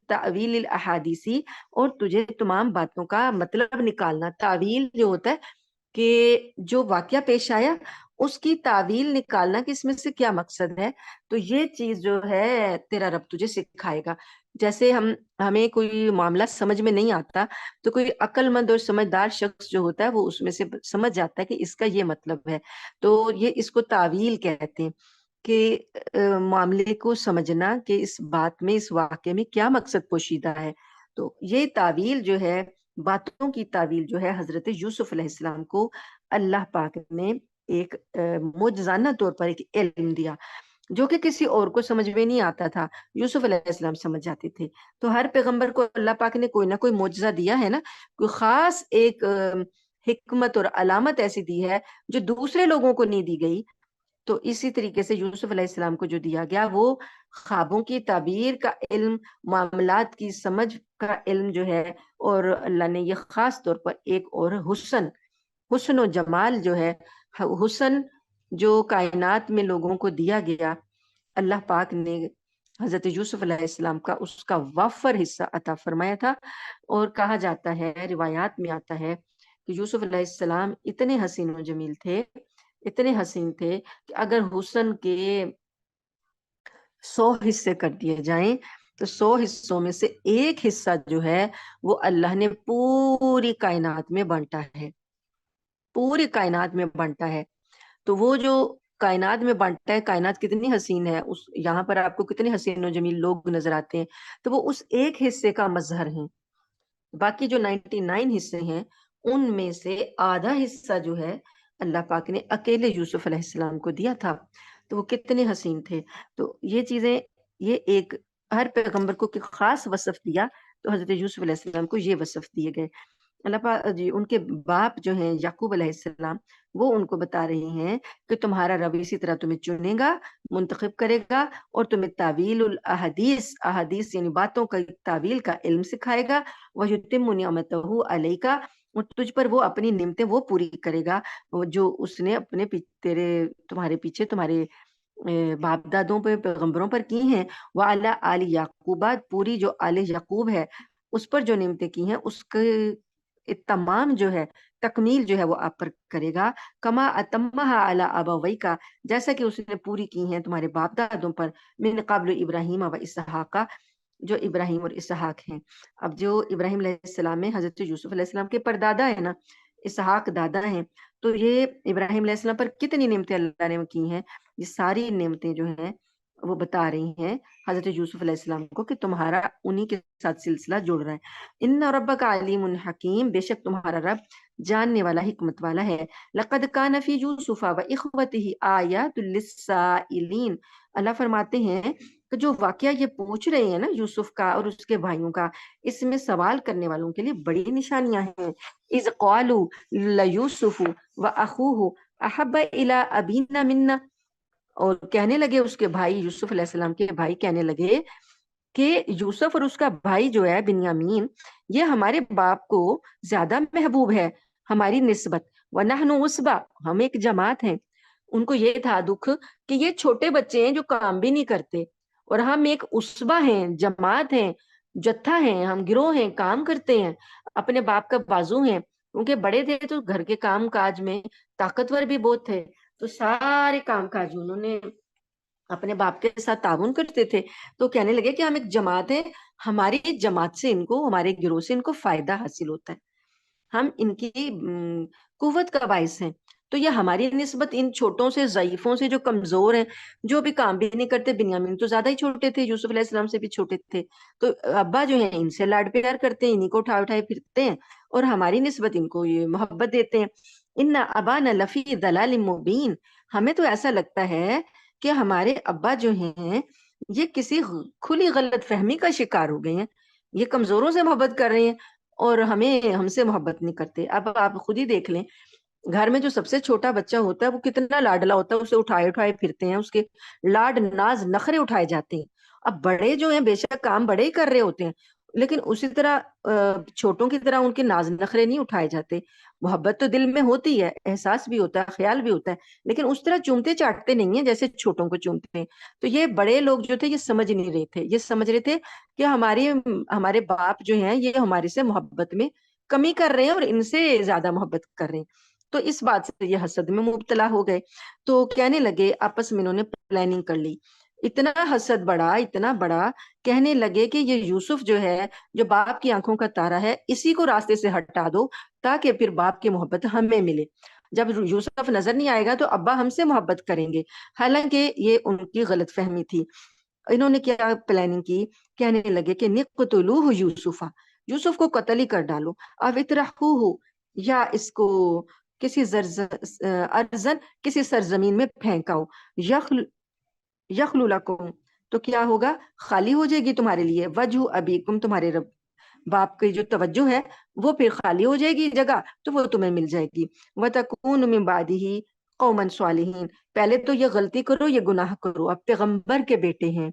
تَأْوِيلِ الْأَحَادِيثِ، اور تجھے تمام باتوں کا مطلب نکالنا، تعویل جو ہوتا ہے کہ جو واقعہ پیش آیا اس کی تعویل نکالنا کہ اس میں سے کیا مقصد ہے، تو یہ چیز جو ہے تیرا رب تجھے سکھائے گا۔ جیسے ہمیں کوئی معاملہ سمجھ میں نہیں آتا تو کوئی عقل مند اور سمجھدار شخص جو ہوتا ہے وہ اس میں سے سمجھ جاتا ہے کہ اس کا یہ مطلب ہے، تو یہ اس کو تعویل کہتے ہیں کہ معاملے کو سمجھنا کہ اس بات میں، اس واقعے میں کیا مقصد پوشیدہ ہے۔ تو یہ تعویل جو ہے، باتوں کی تعویل جو ہے، حضرت یوسف علیہ السلام کو اللہ پاک نے ایک معجزانہ طور پر ایک علم دیا جو کہ کسی اور کو سمجھ میں نہیں آتا تھا، یوسف علیہ السلام سمجھ جاتے تھے۔ تو ہر پیغمبر کو اللہ پاک نے کوئی نہ کوئی معجزہ دیا ہے نا، کوئی خاص ایک حکمت اور علامت ایسی دی ہے جو دوسرے لوگوں کو نہیں دی گئی۔ تو اسی طریقے سے یوسف علیہ السلام کو جو دیا گیا وہ خوابوں کی تعبیر کا علم، معاملات کی سمجھ کا علم جو ہے، اور اللہ نے یہ خاص طور پر ایک اور حسن و جمال جو ہے، حسن جو کائنات میں لوگوں کو دیا گیا، اللہ پاک نے حضرت یوسف علیہ السلام کا اس کا وافر حصہ عطا فرمایا تھا۔ اور کہا جاتا ہے، روایات میں آتا ہے کہ یوسف علیہ السلام اتنے حسین و جمیل تھے، اتنے حسین تھے کہ اگر حسن کے 100 حصے کر دیے جائیں تو 100 حصوں میں سے ایک حصہ جو ہے وہ اللہ نے پوری کائنات میں بانٹا ہے، پوری کائنات میں بانٹا ہے۔ تو وہ جو کائنات میں بانٹا ہے، کائنات کتنی حسین ہے، یہاں پر آپ کو کتنے حسین و جمیل لوگ نظر آتے ہیں، تو وہ اس ایک حصے کا مظہر ہیں۔ باقی جو 99 حصے ہیں ان میں سے آدھا حصہ جو ہے اللہ پاک نے اکیلے یوسف علیہ السلام کو دیا تھا، تو وہ کتنے حسین تھے۔ تو یہ چیزیں، یہ ایک ہر پیغمبر کو خاص وصف دیا، تو حضرت یوسف علیہ السلام کو یہ وصف دیے گئے۔ اللہ پاک جی ان کے باپ جو ہیں یعقوب علیہ السلام، وہ ان کو بتا رہے ہیں کہ تمہارا رب اسی طرح تمہیں چنے گا، منتخب کرے گا، اور تمہیں تعویل الاحادیث، احادیث یعنی باتوں کا تعویل کا علم سکھائے گا، وَيُتِمُّ نِعْمَتَهُ عَلَيْكَ، اور تجھ پر وہ اپنی نعمتیں وہ پوری کرے گا جو اس نے اپنے تمہارے پیچھے، تمہارے باپ دادوں پہ، پیغمبروں پر کی ہیں، وَعَلَىٰ آلِ یعقوبہ، پوری جو آل یعقوب ہے اس پر جو نعمتیں کی ہیں اس کے تمام جو ہے، تکمیل جو ہے وہ آپ پر کرے گا، کما اتمہا علی ابویک، جیسا کہ اس نے پوری کی ہیں تمہارے باپ دادوں پر، من قبل ابراہیم و اسحاق، جو ابراہیم اور اسحاق ہیں۔ اب جو ابراہیم علیہ السلام میں حضرت یوسف علیہ السلام کے پردادا ہے نا، اسحاق دادا ہیں، تو یہ ابراہیم علیہ السلام پر کتنی نعمتیں اللہ نے کی ہیں، یہ ساری نعمتیں جو ہیں وہ بتا رہی ہیں حضرت یوسف علیہ السلام کو کہ تمہارا انہی کے ساتھ سلسلہ جڑ رہا ہے۔ ان ربک علیم حکیم، بے شک تمہارا رب جاننے والا، حکمت والا ہے۔ لقد کان فی یوسف و اخوتہ آیات للسائلین، اللہ فرماتے ہیں کہ جو واقعہ یہ پوچھ رہے ہیں نا یوسف کا اور اس کے بھائیوں کا، اس میں سوال کرنے والوں کے لیے بڑی نشانیاں ہیں. اذ قالوا لیوسف واخوہ احب الی ابینا منا، اور کہنے لگے اس کے بھائی، یوسف علیہ السلام کے بھائی کہنے لگے کہ یوسف اور اس کا بھائی جو ہے بنیامین، یہ ہمارے باپ کو زیادہ محبوب ہے ہماری نسبت. وَنَحْنُ عُصْبَةٌ، ہم ایک جماعت ہیں. ان کو یہ تھا دکھ کہ یہ چھوٹے بچے ہیں جو کام بھی نہیں کرتے، اور ہم ایک عصبہ ہیں، جماعت ہیں، جتھا ہیں، ہم گروہ ہیں، کام کرتے ہیں، اپنے باپ کا بازو ہیں. کیونکہ بڑے تھے تو گھر کے کام کاج میں طاقتور بھی بہت تھے، تو سارے کام کاج انہوں نے اپنے باپ کے ساتھ تعاون کرتے تھے. تو کہنے لگے کہ ہم ایک جماعت ہے، ہماری جماعت سے ان کو، ہمارے گروہ سے ان کو فائدہ حاصل ہوتا ہے، ہم ان کی قوت کا باعث ہیں. تو یہ ہماری نسبت ان چھوٹوں سے، ضعیفوں سے، جو کمزور ہیں، جو بھی کام بھی نہیں کرتے. بنیامین تو زیادہ ہی چھوٹے تھے، یوسف علیہ السلام سے بھی چھوٹے تھے، تو ابا جو ہیں ان سے لاڈ پیار کرتے ہیں، انہیں کو اٹھا اٹھائے پھرتے ہیں، اور ہماری نسبت ان کو یہ محبت دیتے ہیں. ان ابانا لفی ضلال مبین، ہمیں تو ایسا لگتا ہے کہ ہمارے ابا جو ہیں یہ کسی کھلی غلط فہمی کا شکار ہو گئے ہیں، یہ کمزوروں سے محبت کر رہے ہیں اور ہم سے محبت نہیں کرتے. اب آپ خود ہی دیکھ لیں، گھر میں جو سب سے چھوٹا بچہ ہوتا ہے وہ کتنا لاڈلا ہوتا ہے، اسے اٹھائے اٹھائے پھرتے ہیں، اس کے لاڈ ناز نخرے اٹھائے جاتے ہیں. اب بڑے جو ہیں بے شک کام بڑے ہی کر رہے ہوتے ہیں، لیکن اسی طرح چھوٹوں کی طرح ان کے ناز نخرے نہیں اٹھائے جاتے. محبت تو دل میں ہوتی ہے، احساس بھی ہوتا ہے، خیال بھی ہوتا ہے، لیکن اس طرح چومتے چاٹتے نہیں ہیں جیسے چھوٹوں کو چومتے ہیں. تو یہ بڑے لوگ جو تھے یہ سمجھ نہیں رہے تھے، یہ سمجھ رہے تھے کہ ہمارے باپ جو ہیں یہ ہمارے سے محبت میں کمی کر رہے ہیں اور ان سے زیادہ محبت کر رہے ہیں. تو اس بات سے یہ حسد میں مبتلا ہو گئے. تو کہنے لگے آپس میں، انہوں نے پلاننگ کر لی، اتنا حسد بڑا، اتنا بڑا، کہنے لگے کہ یہ یوسف جو ہے، جو باپ کی آنکھوں کا تارا ہے، اسی کو راستے سے ہٹا دو تاکہ پھر باپ کی محبت ہمیں ملے. جب یوسف نظر نہیں آئے گا تو ابا ہم سے محبت کریں گے. حالانکہ یہ ان کی غلط فہمی تھی. انہوں نے کیا پلاننگ کی، کہنے لگے کہ نقتلوہ یوسفا، یوسف کو قتل ہی کر ڈالو، او اطرحوہ، یا اس کو کسی ارزن، کسی سرزمین میں پھینکاؤ، یخل یخلو لکم، تو کیا ہوگا، خالی ہو جائے گی تمہارے لیے، وجہ ابیکم، تمہارے رب باپ کی جو توجہ ہے وہ پھر خالی ہو جائے گی جگہ، تو وہ تمہیں مل جائے گی. وَتَكُونُ مِن بَعْدِهِ قَوْمًا صَالِحِينَ، پہلے تو یہ غلطی کرو، یہ گناہ کرو، اب پیغمبر کے بیٹے ہیں،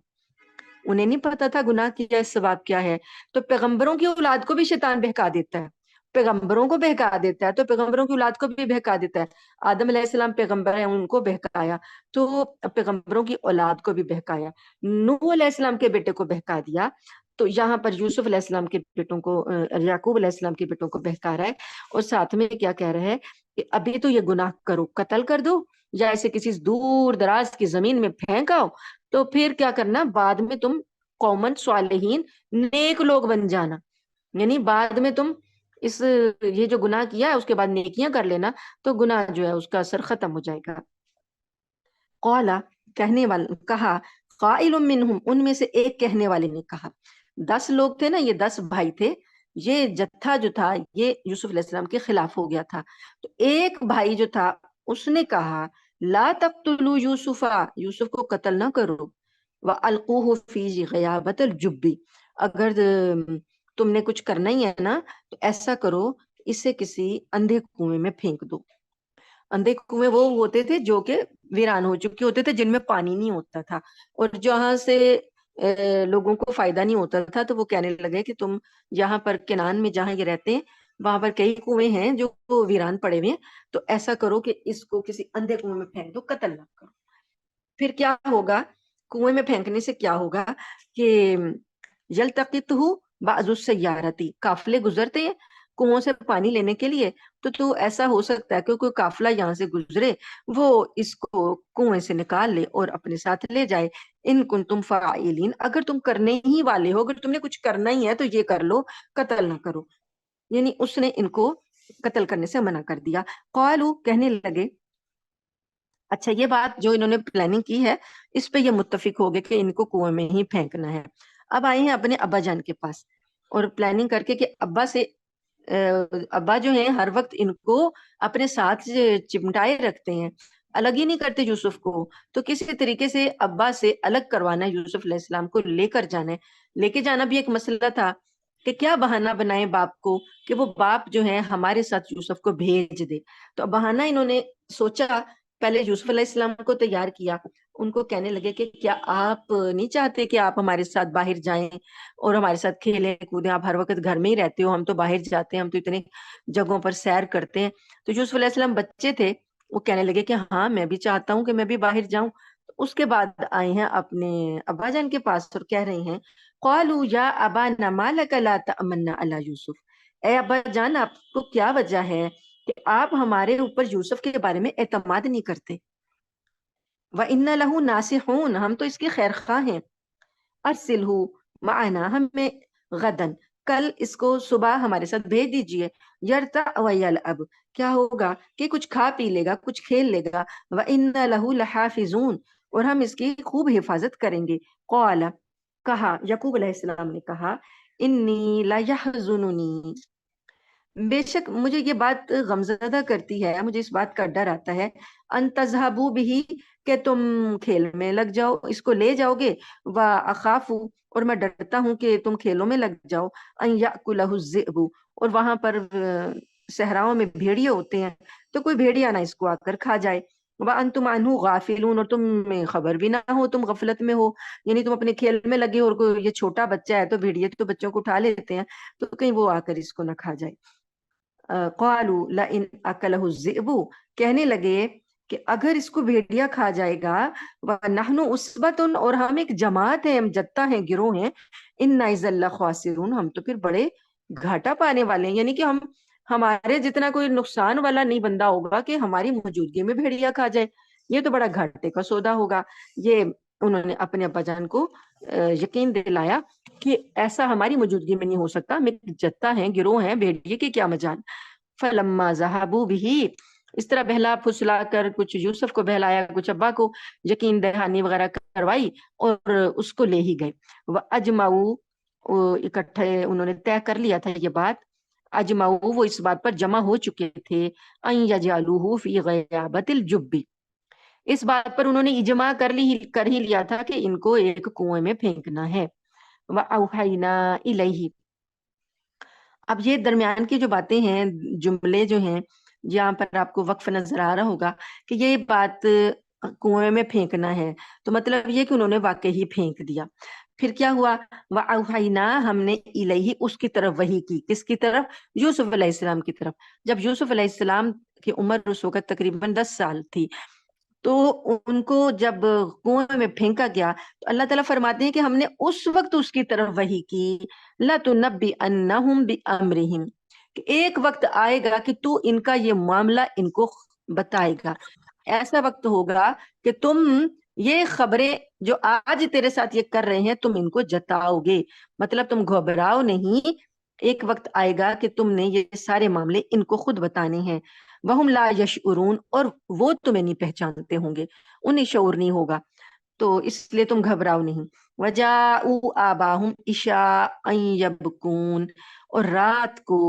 انہیں نہیں پتا تھا گناہ کیا ہے، ثواب کیا ہے. تو پیغمبروں کی اولاد کو بھی شیطان بہکا دیتا ہے، پیغمبروں کو بہکا دیتا ہے، تو پیغمبروں کی اولاد کو بھی بہکا دیتا ہے. آدم علیہ السلام پیغمبر ہیں، ان کو بہکایا، تو پیغمبروں کی اولاد کو بھی بہکایا. نوح علیہ السلام کے بیٹے کو بہکا دیا، تو یہاں پر یوسف علیہ السلام کے بیٹوں کو، یعقوب علیہ السلام کے بیٹوں کو بہکا رہا ہے. اور ساتھ میں کیا کہہ رہا ہے کہ ابھی تو یہ گناہ کرو، قتل کر دو، یا ایسے کسی دور دراز کی زمین میں پھینک آؤ، تو پھر کیا کرنا، بعد میں تم قومن صالحین، نیک لوگ بن جانا. یعنی بعد میں تم اس یہ جو گناہ کیا ہے اس کے بعد نیکیاں کر لینا، تو گناہ جو ہے اس کا اثر ختم ہو جائے گا. قولا، کہنے والا کہا، قائل منہم، ان میں سے ایک کہنے والے نے کہا. 10 لوگ تھے نا، یہ 10 بھائی تھے، یہ جتھا جو تھا یہ یوسف علیہ السلام کے خلاف ہو گیا تھا. تو ایک بھائی جو تھا اس نے کہا، لا تقتلوا یوسفا، یوسف کو قتل نہ کرو، وَأَلْقُوهُ فِي غَيَابَتِ الْجُبِّ، اگر تم نے کچھ کرنا ہی ہے نا تو ایسا کرو، اسے کسی اندھے کنویں میں پھینک دو. اندھے کنویں وہ ہوتے تھے جو کہ ویران ہو چکے ہوتے تھے، جن میں پانی نہیں ہوتا تھا، اور جہاں سے لوگوں کو فائدہ نہیں ہوتا تھا. تو وہ کہنے لگے کہ تم یہاں پر کنعان میں جہاں یہ رہتے ہیں وہاں پر کئی کنویں ہیں جو ویران پڑے ہوئے ہیں، تو ایسا کرو کہ اس کو کسی اندھے کنویں میں پھینک دو، قتل نہ کرو. پھر کیا ہوگا، کنویں میں پھینکنے سے کیا ہوگا کہ یلتقطہ بعض السیارتی، قافلے گزرتے ہیں کنووں سے پانی لینے کے لیے، تو ایسا ہو سکتا ہے کہ کوئی قافلہ یہاں سے گزرے، وہ اس کو کنویں سے نکال لے اور اپنے ساتھ لے جائے. ان کنتم فاعلین، اگر تم کرنے ہی والے ہو، اگر تم نے کچھ کرنا ہی ہے تو یہ کر لو، قتل نہ کرو. یعنی اس نے ان کو قتل کرنے سے منع کر دیا. قالو، کہنے لگے، اچھا یہ بات جو انہوں نے پلاننگ کی ہے اس پہ یہ متفق ہو گئے کہ ان کو کنویں میں ہی پھینکنا ہے. اب آئے ہیں اپنے ابا جان کے پاس اور پلاننگ کر کے کہ ابا سے، ابا جو ہیں ہر وقت ان کو اپنے ساتھ چمٹائے رکھتے ہیں. الگ ہی نہیں کرتے یوسف کو، تو کسی طریقے سے ابا سے الگ کروانا، یوسف علیہ السلام کو لے کر جانا ہے۔ لے کے جانا بھی ایک مسئلہ تھا کہ کیا بہانہ بنائے باپ کو کہ وہ باپ جو ہے ہمارے ساتھ یوسف کو بھیج دے۔ تو بہانہ انہوں نے سوچا، پہلے یوسف علیہ السلام کو تیار کیا، ان کو کہنے لگے کہ کیا آپ نہیں چاہتے کہ آپ ہمارے ساتھ باہر جائیں اور ہمارے ساتھ کھیلیں کودیں؟ آپ ہر وقت گھر میں ہی رہتے ہو، ہم تو باہر جاتے ہیں، ہم تو اتنے جگہوں پر سیر کرتے ہیں۔ تو یوسف علیہ السلام بچے تھے، وہ کہنے لگے کہ ہاں میں بھی چاہتا ہوں کہ میں بھی باہر جاؤں۔ اس کے بعد آئے ہیں اپنے ابا جان کے پاس اور کہہ رہے ہیں قالوا یا ابانا ما لک لا تأمنا علی یوسف، اے ابا جان آپ کو کیا وجہ ہے کہ آپ ہمارے اوپر یوسف کے بارے میں اعتماد نہیں کرتے؟ وَإِنَّ لَهُ نَاصِحُونَ، ہم تو اس کے خیر خواہ ہیں، ارسلہ معنا، ہمیں غدن، کل اس کو صبح ہمارے ساتھ بھیج دیجئے، یرتع ویلعب، کیا ہوگا کہ کچھ کھا پی لے گا، کچھ کھیل لے گا، وَإِنَّ لَهُ لَحَافِظُونَ، اور ہم اس کی خوب حفاظت کریں گے۔ قال، کہا یعقوب علیہ السلام نے کہا، انی لیحزننی، بے شک مجھے یہ بات غمزدہ کرتی ہے، مجھے اس بات کا ڈر آتا ہے، ان تذہبوا بہ، کہ تم کھیل میں لگ جاؤ، اس کو لے جاؤ گے، واخاف، اور میں ڈرتا ہوں کہ تم کھیلوں میں لگ جاؤ، ان یاکلہ الذئب، اور وہاں پر صحراؤں میں بھیڑیے ہوتے ہیں، تو کوئی بھیڑیا نہ اس کو آ کر کھا جائے، وانتم عنہ غافلون، اور تم خبر بھی نہ ہو، تم غفلت میں ہو، یعنی تم اپنے کھیل میں لگے اور کوئی یہ چھوٹا بچہ ہے تو بھیڑیے تو بچوں کو اٹھا لیتے ہیں، تو کہیں وہ آ کر اس کو نہ کھا جائے۔ قالوا لئن اکلہ الذئب، کہنے لگے کہ اگر اس کو بھیڑیا کھا جائے گا، ونحن عصبۃ، اور ہم ایک جماعت ہیں، ہم جتہ ہیں، گروہ ہیں، انا اذا لخاسرون، ہم تو پھر بڑے گھاٹا پانے والے ہیں، یعنی کہ ہمارے جتنا کوئی نقصان والا نہیں بندہ ہوگا کہ ہماری موجودگی میں بھیڑیا کھا جائے، یہ تو بڑا گھاٹے کا سودا ہوگا۔ یہ انہوں نے اپنے ابا جان کو یقین دلایا کہ ایسا ہماری موجودگی میں نہیں ہو سکتا، ہم ایک جتہ ہیں، گروہ ہیں، بھیڑیے کی کیا مجال۔ فلما ذهبوا به، اس طرح بہلا پھسلا کر کچھ یوسف کو بہلایا، کچھ ابا کو یقین دہانی وغیرہ کروائی اور اس کو لے ہی گئے۔ وَأَجْمَعُوا، اکٹھے انہوں نے طے کر لیا تھا یہ بات، اجمعوا، وہ اس بات پر جمع ہو چکے تھے، ان یجعلوہ فی غیابۃ الجب، اس بات پر انہوں نے اجماع کر ہی لیا تھا کہ ان کو ایک کنویں میں پھینکنا ہے۔ وَأَوْحَيْنَا إِلَيْهِ، اب یہ درمیان کی جو باتیں ہیں، جملے جو ہیں، جہاں پر آپ کو وقف نظر آ رہا ہوگا کہ یہ بات کنویں میں پھینکنا ہے، تو مطلب یہ کہ انہوں نے واقعی ہی پھینک دیا۔ پھر کیا ہوا؟ وَأَوْحَيْنَا، ہم نے الیہ، اس کی طرف وحی کی، کس کی طرف؟ یوسف علیہ السلام کی طرف۔ جب یوسف علیہ السلام کی عمر اس وقت تقریباً 10 سال تھی، تو ان کو جب کنویں میں پھینکا گیا تو اللہ تعالیٰ فرماتے ہیں کہ ہم نے اس وقت اس کی طرف وحی کی، لَتُنَبِّئَنَّهُمْ بِأَمْرِهِمْ، کہ ایک وقت آئے گا کہ تو ان کا یہ معاملہ ان کو بتائے گا، ایسا وقت ہوگا کہ تم یہ خبریں جو آج تیرے ساتھ یہ کر رہے ہیں تم ان کو جتاؤ گے، مطلب تم گھبراؤ نہیں، ایک وقت آئے گا کہ تم نے یہ سارے معاملے ان کو خود بتانے ہیں۔ وَهُمْ لَا يَشْعُرُونَ، اور وہ تمہیں نہیں پہچانتے ہوں گے، انہیں شعور نہیں ہوگا، تو اس لیے تم گھبراؤ نہیں۔ وَجَاءُوا آبَاهُمْ عِشَاءً يَبْكُونَ، اور رات کو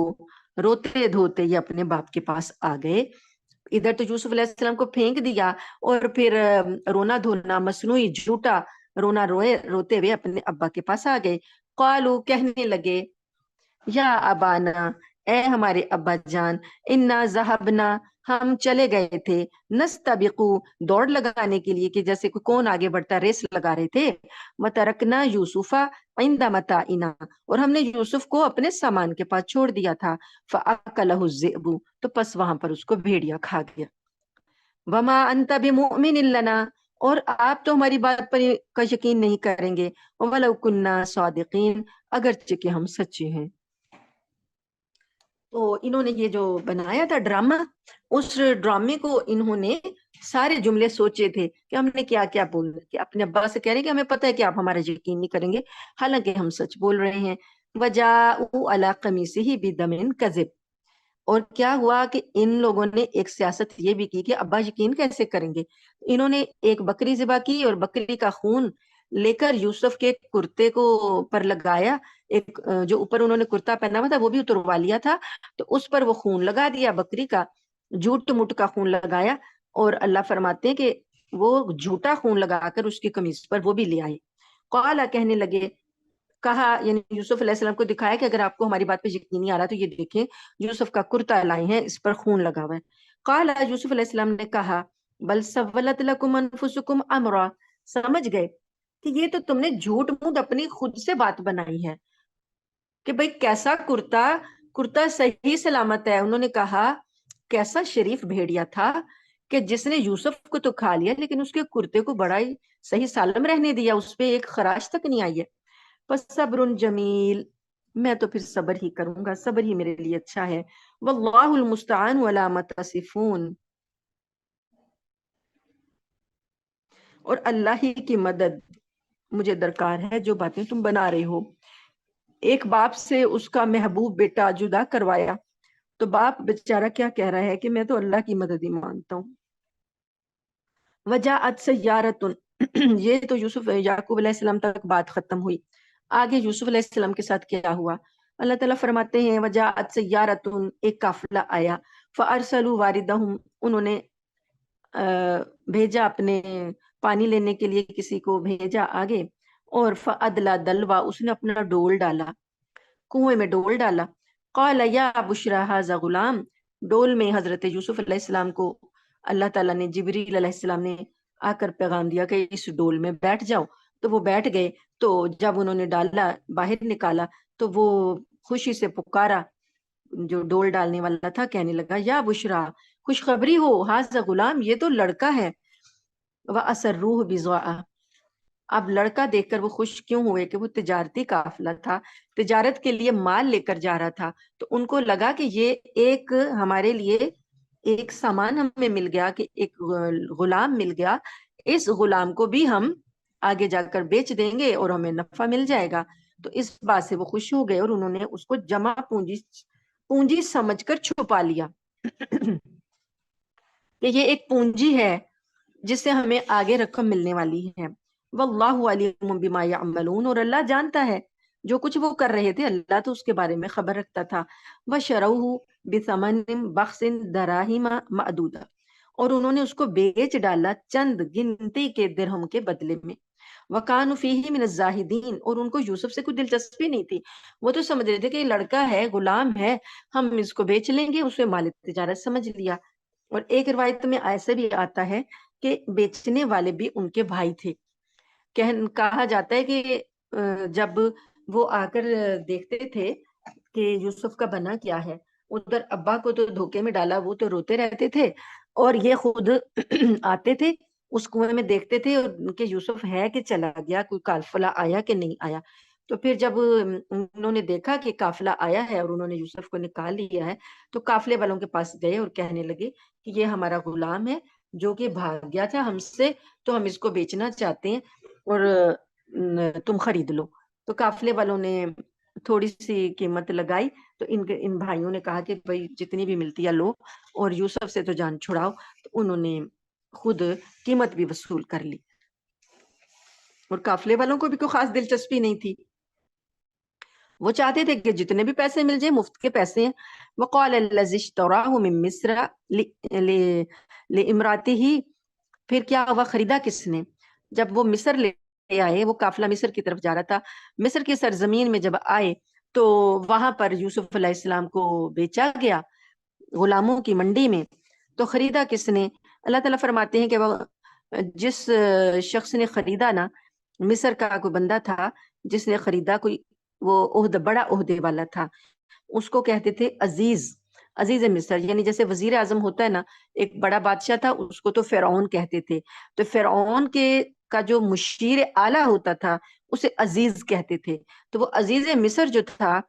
روتے دھوتے یہ اپنے باپ کے پاس آ گئے۔ ادھر تو یوسف علیہ السلام کو پھینک دیا اور پھر رونا دھونا مصنوعی جھوٹا رونا روتے ہوئے اپنے ابا کے پاس آ گئے۔ قالوا، کہنے لگے، یا ابانا، اے ہمارے ابا جان، انا ذہبنا، ہم چلے گئے تھے، نستبقو، دوڑ لگانے کے لیے کہ جیسے کون آگے بڑھتا ریس لگا رہے تھے، وترکنا یوسفا عند متاعنا، اور ہم نے یوسف کو اپنے سامان کے پاس چھوڑ دیا تھا، فاکلہ الذئب، تو پس وہاں پر اس کو بھیڑیا کھا گیا۔ وما انت بمؤمن لنا، اور آپ تو ہماری بات پر کا یقین نہیں کریں گے، ولو کننا صادقین، اگرچہ کہ ہم سچے ہیں۔ تو انہوں نے یہ جو بنایا تھا ڈرامہ، اس ڈرامے کو انہوں نے سارے جملے سوچے تھے کہ ہم نے کیا کیا بولنا، کہ اپنے ابا سے کہہ رہے ہیں کہ ہمیں پتہ ہے کہ آپ ہمارا یقین نہیں کریں گے، حالانکہ ہم سچ بول رہے ہیں۔ وَجَاءُوا عَلَىٰ قَمِيصِهِ بِدَمٍ كَذِبٍ، اور کیا ہوا کہ ان لوگوں نے ایک سیاست یہ بھی کی کہ ابا یقین کیسے کریں گے، انہوں نے ایک بکری ذبح کی اور بکری کا خون لے کر یوسف کے کرتے کو پر لگایا، ایک جو اوپر انہوں نے کرتا پہنا ہوا تھا وہ بھی اتروا لیا تھا، تو اس پر وہ خون لگا دیا بکری کا، جھوٹ مٹ کا خون لگایا، اور اللہ فرماتے ہیں کہ وہ جھوٹا خون لگا کر اس کی قمیص پر وہ بھی لے آئے. قال کہنے لگے، کہا یعنی یوسف علیہ السلام کو دکھایا کہ اگر آپ کو ہماری بات پہ یقین نہیں آ رہا تو یہ دیکھیں یوسف کا کرتا لائے ہیں، اس پر خون لگا ہوا ہے. قال یوسف علیہ السلام نے کہا بل سولت لکم انفسکم امرا، سمجھ گئے کہ یہ تو تم نے جھوٹ موٹ اپنی خود سے بات بنائی ہے کہ بھئی کیسا کرتا، کرتا صحیح سلامت ہے. انہوں نے کہا کیسا شریف بھیڑیا تھا کہ جس نے یوسف کو تو کھا لیا لیکن اس کے کرتے کو بڑا ہی صحیح سالم رہنے دیا، اس پہ ایک خراش تک نہیں آئی ہے. بس صبر جمیل، میں تو پھر صبر ہی کروں گا، صبر ہی میرے لیے اچھا ہے. واللہ المستعان ولا ما تصفون، اور اللہ ہی کی مدد مجھے درکار ہے جو باتیں تم بنا رہے ہو. ایک باپ سے اس کا محبوب بیٹا جدا کروایا تو باپ بیچارہ کیا کہہ رہا ہے کہ میں تو اللہ کی مدد ہی مانتا ہوں. وجاءت سیارۃ، یہ تو یوسف یعقوب علیہ السلام تک بات ختم ہوئی. آگے یوسف علیہ السلام کے ساتھ کیا ہوا اللہ تعالیٰ فرماتے ہیں وجاءت سیارۃ، ایک قافلہ آیا. فارسلوا واردہم، انہوں نے بھیجا اپنے پانی لینے کے لیے کسی کو بھیجا آگے. اور فادلا دلوا، اس نے اپنا ڈول ڈالا، کنویں میں ڈول ڈالا. قال یا بشرا ھذا غلام، ڈول میں حضرت یوسف علیہ السلام کو اللہ تعالیٰ نے، جبریل علیہ السلام نے آ کر پیغام دیا کہ اس ڈول میں بیٹھ جاؤ. تو وہ بیٹھ گئے. تو جب انہوں نے ڈالا، باہر نکالا، تو وہ خوشی سے پکارا، جو ڈول ڈالنے والا تھا کہنے لگا یا بشرا، خوشخبری ہو، ھذا غلام، یہ تو لڑکا ہے. وَأَسَرُّوهُ بِضَاعَةً، اب لڑکا دیکھ کر وہ خوش کیوں ہوئے کہ وہ تجارتی قافلہ تھا، تجارت کے لیے مال لے کر جا رہا تھا. تو ان کو لگا کہ یہ ایک ہمارے لیے ایک سامان ہمیں مل گیا، کہ ایک غلام مل گیا، اس غلام کو بھی ہم آگے جا کر بیچ دیں گے اور ہمیں نفع مل جائے گا. تو اس بات سے وہ خوش ہو گئے اور انہوں نے اس کو جمع پونجی سمجھ کر چھپا لیا کہ یہ ایک پونجی ہے جس سے ہمیں آگے رقم ملنے والی ہے. واللہ علیم بما یعملون، اور اللہ جانتا ہے جو کچھ وہ کر رہے تھے، اللہ تو اس کے بارے میں خبر رکھتا تھا. وشروہ بثمن بخس دراہم معدودہ، اور انہوں نے اس کو بیچ ڈالا چند گنتی کے درہم کے بدلے میں. وکانوا فیہ من الزاہدین، اور ان کو یوسف سے کوئی دلچسپی نہیں تھی. وہ تو سمجھ رہے تھے کہ یہ لڑکا ہے، غلام ہے، ہم اس کو بیچ لیں گے، اسے مال تجارت سمجھ لیا. اور ایک روایت میں ایسے بھی آتا ہے کہ بیچنے والے بھی ان کے بھائی تھے. کہا جاتا ہے کہ جب وہ آ کر دیکھتے تھے کہ یوسف کا بنا کیا ہے، ادھر ابا کو تو دھوکے میں ڈالا، وہ تو روتے رہتے تھے، اور یہ خود آتے تھے اس کنویں میں دیکھتے تھے کہ یوسف ہے کہ چلا گیا، کوئی قافلہ آیا کہ نہیں آیا. تو پھر جب انہوں نے دیکھا کہ قافلہ آیا ہے اور انہوں نے یوسف کو نکال لیا ہے، تو قافلے والوں کے پاس گئے اور کہنے لگے کہ یہ ہمارا غلام ہے جو کہ بھاگ گیا تھا ہم سے، تو ہم اس کو بیچنا چاہتے ہیں اور تم خرید لو. تو قافلے والوں نے تھوڑی سی قیمت لگائی. تو ان بھائیوں نے کہا کہ بھائی جتنی بھی ملتی ہے لو، اور یوسف سے تو جان چھڑاؤ. تو انہوں نے خود قیمت بھی وصول کر لی، اور قافلے والوں کو بھی کوئی خاص دلچسپی نہیں تھی، وہ چاہتے تھے کہ جتنے بھی پیسے مل جائیں، مفت کے پیسے ہیں. وقال الذی اشتراه من مصر لامراته، پھر کیا ہوا، خریدا کس نے؟ جب وہ مصر لے آئے، وہ قافلہ مصر کی طرف جا رہا تھا، مصر کی سرزمین میں جب آئے تو وہاں پر یوسف علیہ السلام کو بیچا گیا غلاموں کی منڈی میں. تو خریدا کس نے؟ اللہ تعالیٰ فرماتے ہیں کہ وہ جس شخص نے خریدا نا، مصر کا کوئی بندہ تھا جس نے خریدا، کوئی وہ بڑا عہدے والا تھا، اس کو کہتے تھے عزیز، عزیز مصر. یعنی جیسے وزیر اعظم ہوتا ہے نا، ایک بڑا بادشاہ تھا، اس کو تو فرعون کہتے تھے. تو فرعون کے کا جو مشیر اعلیٰ ہوتا تھا اسے عزیز کہتے تھے. تو وہ عزیز مصر جو تھا،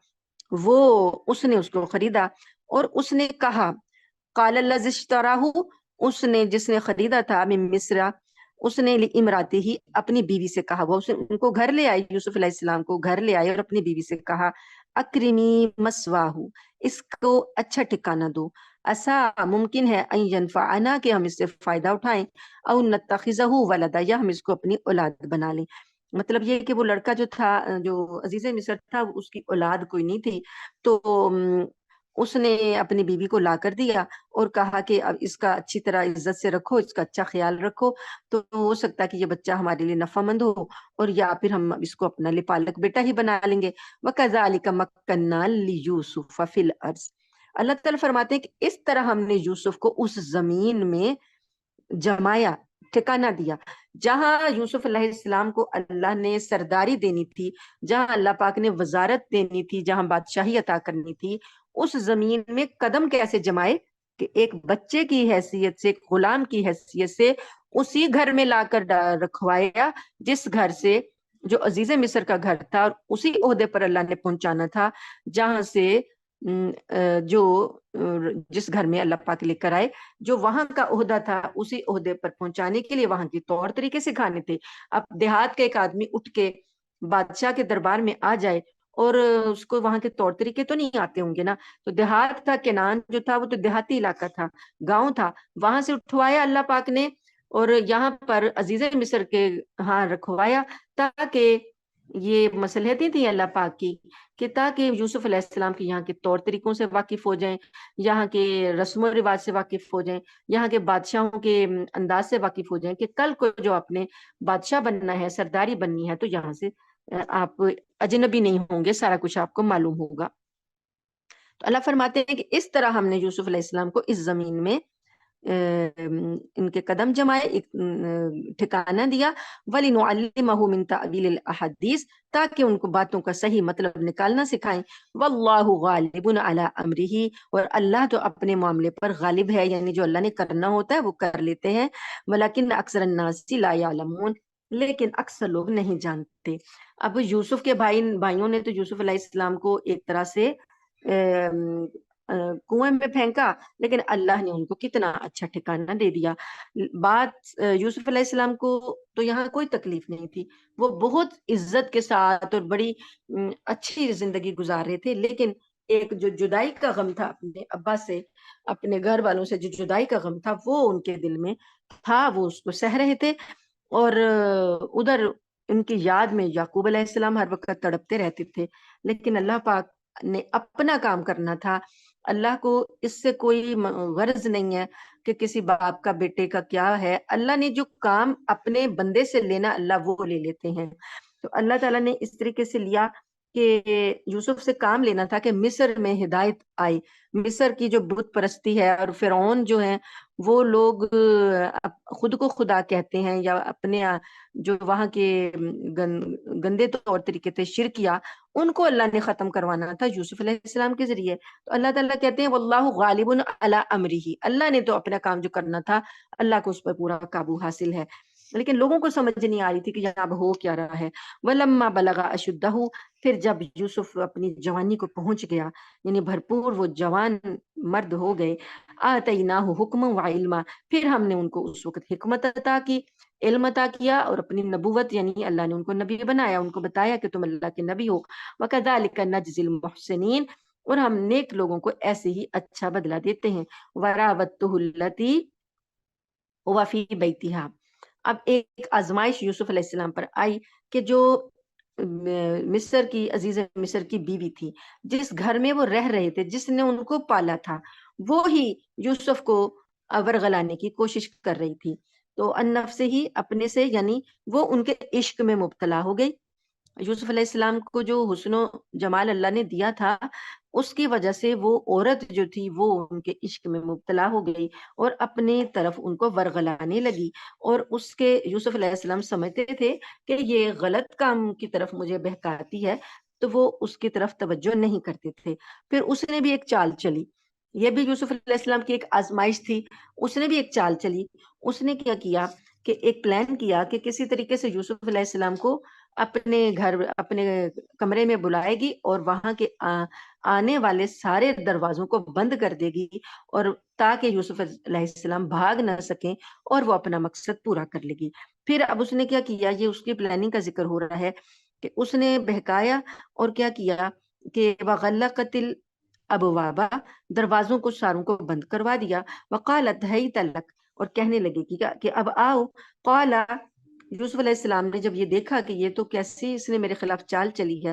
وہ اس نے اس کو خریدا، اور اس نے کہا قال الذی اشتراہ، اس نے جس نے خریدا تھا من مصر، اس نے امراتی ہی اپنی بیوی سے کہا، وہ ان کو گھر لے آئی، یوسف علیہ السلام کو گھر لے آئے اور اپنی بیوی سے کہا اکرمی مسواہ، اس کو اچھا ٹھکانہ دو، ایسا ممکن ہے ان ینفعنا، کہ ہم اس سے فائدہ اٹھائیں، او نتخذہ ولدا، یا ہم اس کو اپنی اولاد بنا لیں. مطلب یہ کہ وہ لڑکا جو تھا، جو عزیز مصر تھا، اس کی اولاد کوئی نہیں تھی. تو اس نے اپنی بیوی کو لا کر دیا اور کہا کہ اب اس کا اچھی طرح عزت سے رکھو، اس کا اچھا خیال رکھو، تو ہو سکتا ہے کہ یہ بچہ ہمارے لیے نفع مند ہو، اور یا پھر ہم اس کو اپنا لپالک بیٹا ہی بنا لیں گے۔ وَكَذَلِكَ مَكَّنَّا لِيُوسُفَ فِي الْأَرْضِ، اللہ تعالیٰ فرماتے ہیں کہ اس طرح ہم نے یوسف کو اس زمین میں جمایا، ٹھکانہ دیا، جہاں یوسف علیہ السلام کو اللہ نے سرداری دینی تھی، جہاں اللہ پاک نے وزارت دینی تھی، جہاں بادشاہی عطا کرنی تھی، اس زمین میں قدم کیسے جمائے کہ ایک بچے کی حیثیت سے، ایک غلام کی حیثیت سے اسی گھر میں لا کر رکھوایا جس گھر سے، جو عزیز مصر کا گھر تھا، اور اسی عہدے پر اللہ نے پہنچانا تھا جہاں سے جو جس گھر میں اللہ پاک لے کر آئے، جو وہاں کا عہدہ تھا، اسی عہدے پر پہنچانے کے لیے وہاں کے طور طریقے سکھانے تھے۔ اب دیہات کا ایک آدمی اٹھ کے بادشاہ کے دربار میں آ جائے اور اس کو وہاں کے طور طریقے تو نہیں آتے ہوں گے نا، تو دیہات تھا، کنعان جو تھا وہ تو دیہاتی علاقہ تھا، گاؤں تھا، وہاں سے اٹھوایا اللہ پاک نے اور یہاں پر عزیز مصر کے ہاں رکھوایا، تاکہ یہ مصلحتیں تھیں اللہ پاک کی کہ تاکہ یوسف علیہ السلام کے یہاں کے طور طریقوں سے واقف ہو جائیں، یہاں کے رسم و رواج سے واقف ہو جائیں، یہاں کے بادشاہوں کے انداز سے واقف ہو جائیں کہ کل کو جو اپنے بادشاہ بننا ہے، سرداری بننی ہے، تو یہاں سے آپ اجنبی نہیں ہوں گے، سارا کچھ آپ کو معلوم ہوگا۔ تو اللہ فرماتے ہیں کہ اس طرح ہم نے یوسف علیہ السلام کو اس زمین میں ان کے قدم جمائے، ایک ٹھکانہ دیا، وَلِنُعَلِّمَهُ مِن تَأْوِيلِ الْأَحَادِيثِ، تاکہ ان کو باتوں کا صحیح مطلب نکالنا سکھائیں۔ وَاللَّهُ غَالِبٌ عَلَىٰ أَمْرِهِ، اور اللہ تو اپنے معاملے پر غالب ہے، یعنی جو اللہ نے کرنا ہوتا ہے وہ کر لیتے ہیں۔ وَلَكِنَّ أَكْثَرَ النَّاسِ لَا يَعْلَمُونَ، لیکن اکثر لوگ نہیں جانتے۔ اب یوسف کے بھائیوں نے تو یوسف علیہ السلام کو ایک طرح سے کنویں میں پھینکا، لیکن اللہ نے ان کو کتنا اچھا ٹھکانہ دے دیا۔ بات یوسف علیہ السلام کو تو یہاں کوئی تکلیف نہیں تھی، وہ بہت عزت کے ساتھ اور بڑی اچھی زندگی گزار رہے تھے، لیکن ایک جو جدائی کا غم تھا اپنے ابا سے، اپنے گھر والوں سے جو جدائی کا غم تھا وہ ان کے دل میں تھا، وہ اس کو سہ رہے تھے، اور ادھر ان کی یاد میں یعقوب علیہ السلام ہر وقت تڑپتے رہتے تھے، لیکن اللہ پاک نے اپنا کام کرنا تھا۔ اللہ کو اس سے کوئی غرض نہیں ہے کہ کسی باپ کا بیٹے کا کیا ہے، اللہ نے جو کام اپنے بندے سے لینا اللہ وہ لے لیتے ہیں۔ تو اللہ تعالیٰ نے اس طریقے سے لیا کہ یوسف سے کام لینا تھا کہ مصر میں ہدایت آئی، مصر کی جو بت پرستی ہے اور فرعون جو ہیں وہ لوگ خود کو خدا کہتے ہیں، یا اپنے جو وہاں کے گندے طور طریقے تھے شرکیہ، ان کو اللہ نے ختم کروانا تھا یوسف علیہ السلام کے ذریعے۔ تو اللہ تعالیٰ کہتے ہیں واللہ غالب علی امرہ، اللہ نے تو اپنا کام جو کرنا تھا، اللہ کو اس پر پورا قابو حاصل ہے، لیکن لوگوں کو سمجھ نہیں آ رہی تھی کہ یہاں اب ہو کیا رہا ہے۔ وَلَمَّا بَلَغَ أَشُدَّهُ، پھر جب یوسف اپنی جوانی کو پہنچ گیا، یعنی بھرپور وہ جوان مرد ہو گئے، آتَيْنَاهُ حُكْمًا وَعِلْمًا، پھر ہم نے ان کو اس وقت حکمت عطا کی، علم عطا کیا، اور اپنی نبوت یعنی اللہ نے ان کو نبی بنایا، ان کو بتایا کہ تم اللہ کے نبی ہو۔ وَكَذَلِكَ نَجْزِي الْمُحْسِنِينَ، اور ہم نیک لوگوں کو ایسے ہی اچھا بدلہ دیتے ہیں۔ وَرَاوَدتُّهُ الَّتِي هُوَ فِي بَيْتِهَا، اب ایک آزمائش یوسف علیہ السلام پر آئی کہ جو مصر کی عزیز مصر کی بیوی تھی، جس گھر میں وہ رہ رہے تھے، جس نے ان کو پالا تھا، وہ ہی یوسف کو ورغلانے کی کوشش کر رہی تھی۔ تو ان نفس ہی، اپنے سے، یعنی وہ ان کے عشق میں مبتلا ہو گئی۔ یوسف علیہ السلام کو جو حسن و جمال اللہ نے دیا تھا، اس کی وجہ سے وہ عورت جو تھی وہ ان کے عشق میں مبتلا ہو گئی اور اپنی طرف ان کو ورغلانے لگی، اور اس کے یوسف علیہ السلام سمجھتے تھے کہ یہ غلط کام کی طرف مجھے بہکاتی ہے، تو وہ اس کی طرف توجہ نہیں کرتے تھے۔ پھر اس نے بھی ایک چال چلی، یہ بھی یوسف علیہ السلام کی ایک آزمائش تھی، اس نے بھی ایک چال چلی۔ اس نے کیا کیا کہ ایک پلان کیا کہ کسی طریقے سے یوسف علیہ السلام کو اپنے گھر، اپنے کمرے میں بلائے گی اور وہاں کے آنے والے سارے دروازوں کو بند کر دے گی، اور تاکہ یوسف علیہ السلام بھاگ نہ سکیں اور وہ اپنا مقصد پورا کر لے گی۔ پھر اب اس نے کیا کیا، یہ اس کی پلاننگ کا ذکر ہو رہا ہے کہ اس نے بہکایا اور کیا کیا کہ وغلقت الابواب، دروازوں کو ساروں کو بند کروا دیا، وقالت هیت لک، اور کہنے لگے کہ اب آؤ۔ قال، یوسف علیہ السلام نے جب یہ دیکھا کہ یہ تو کیسی اس نے میرے خلاف چال چلی ہے،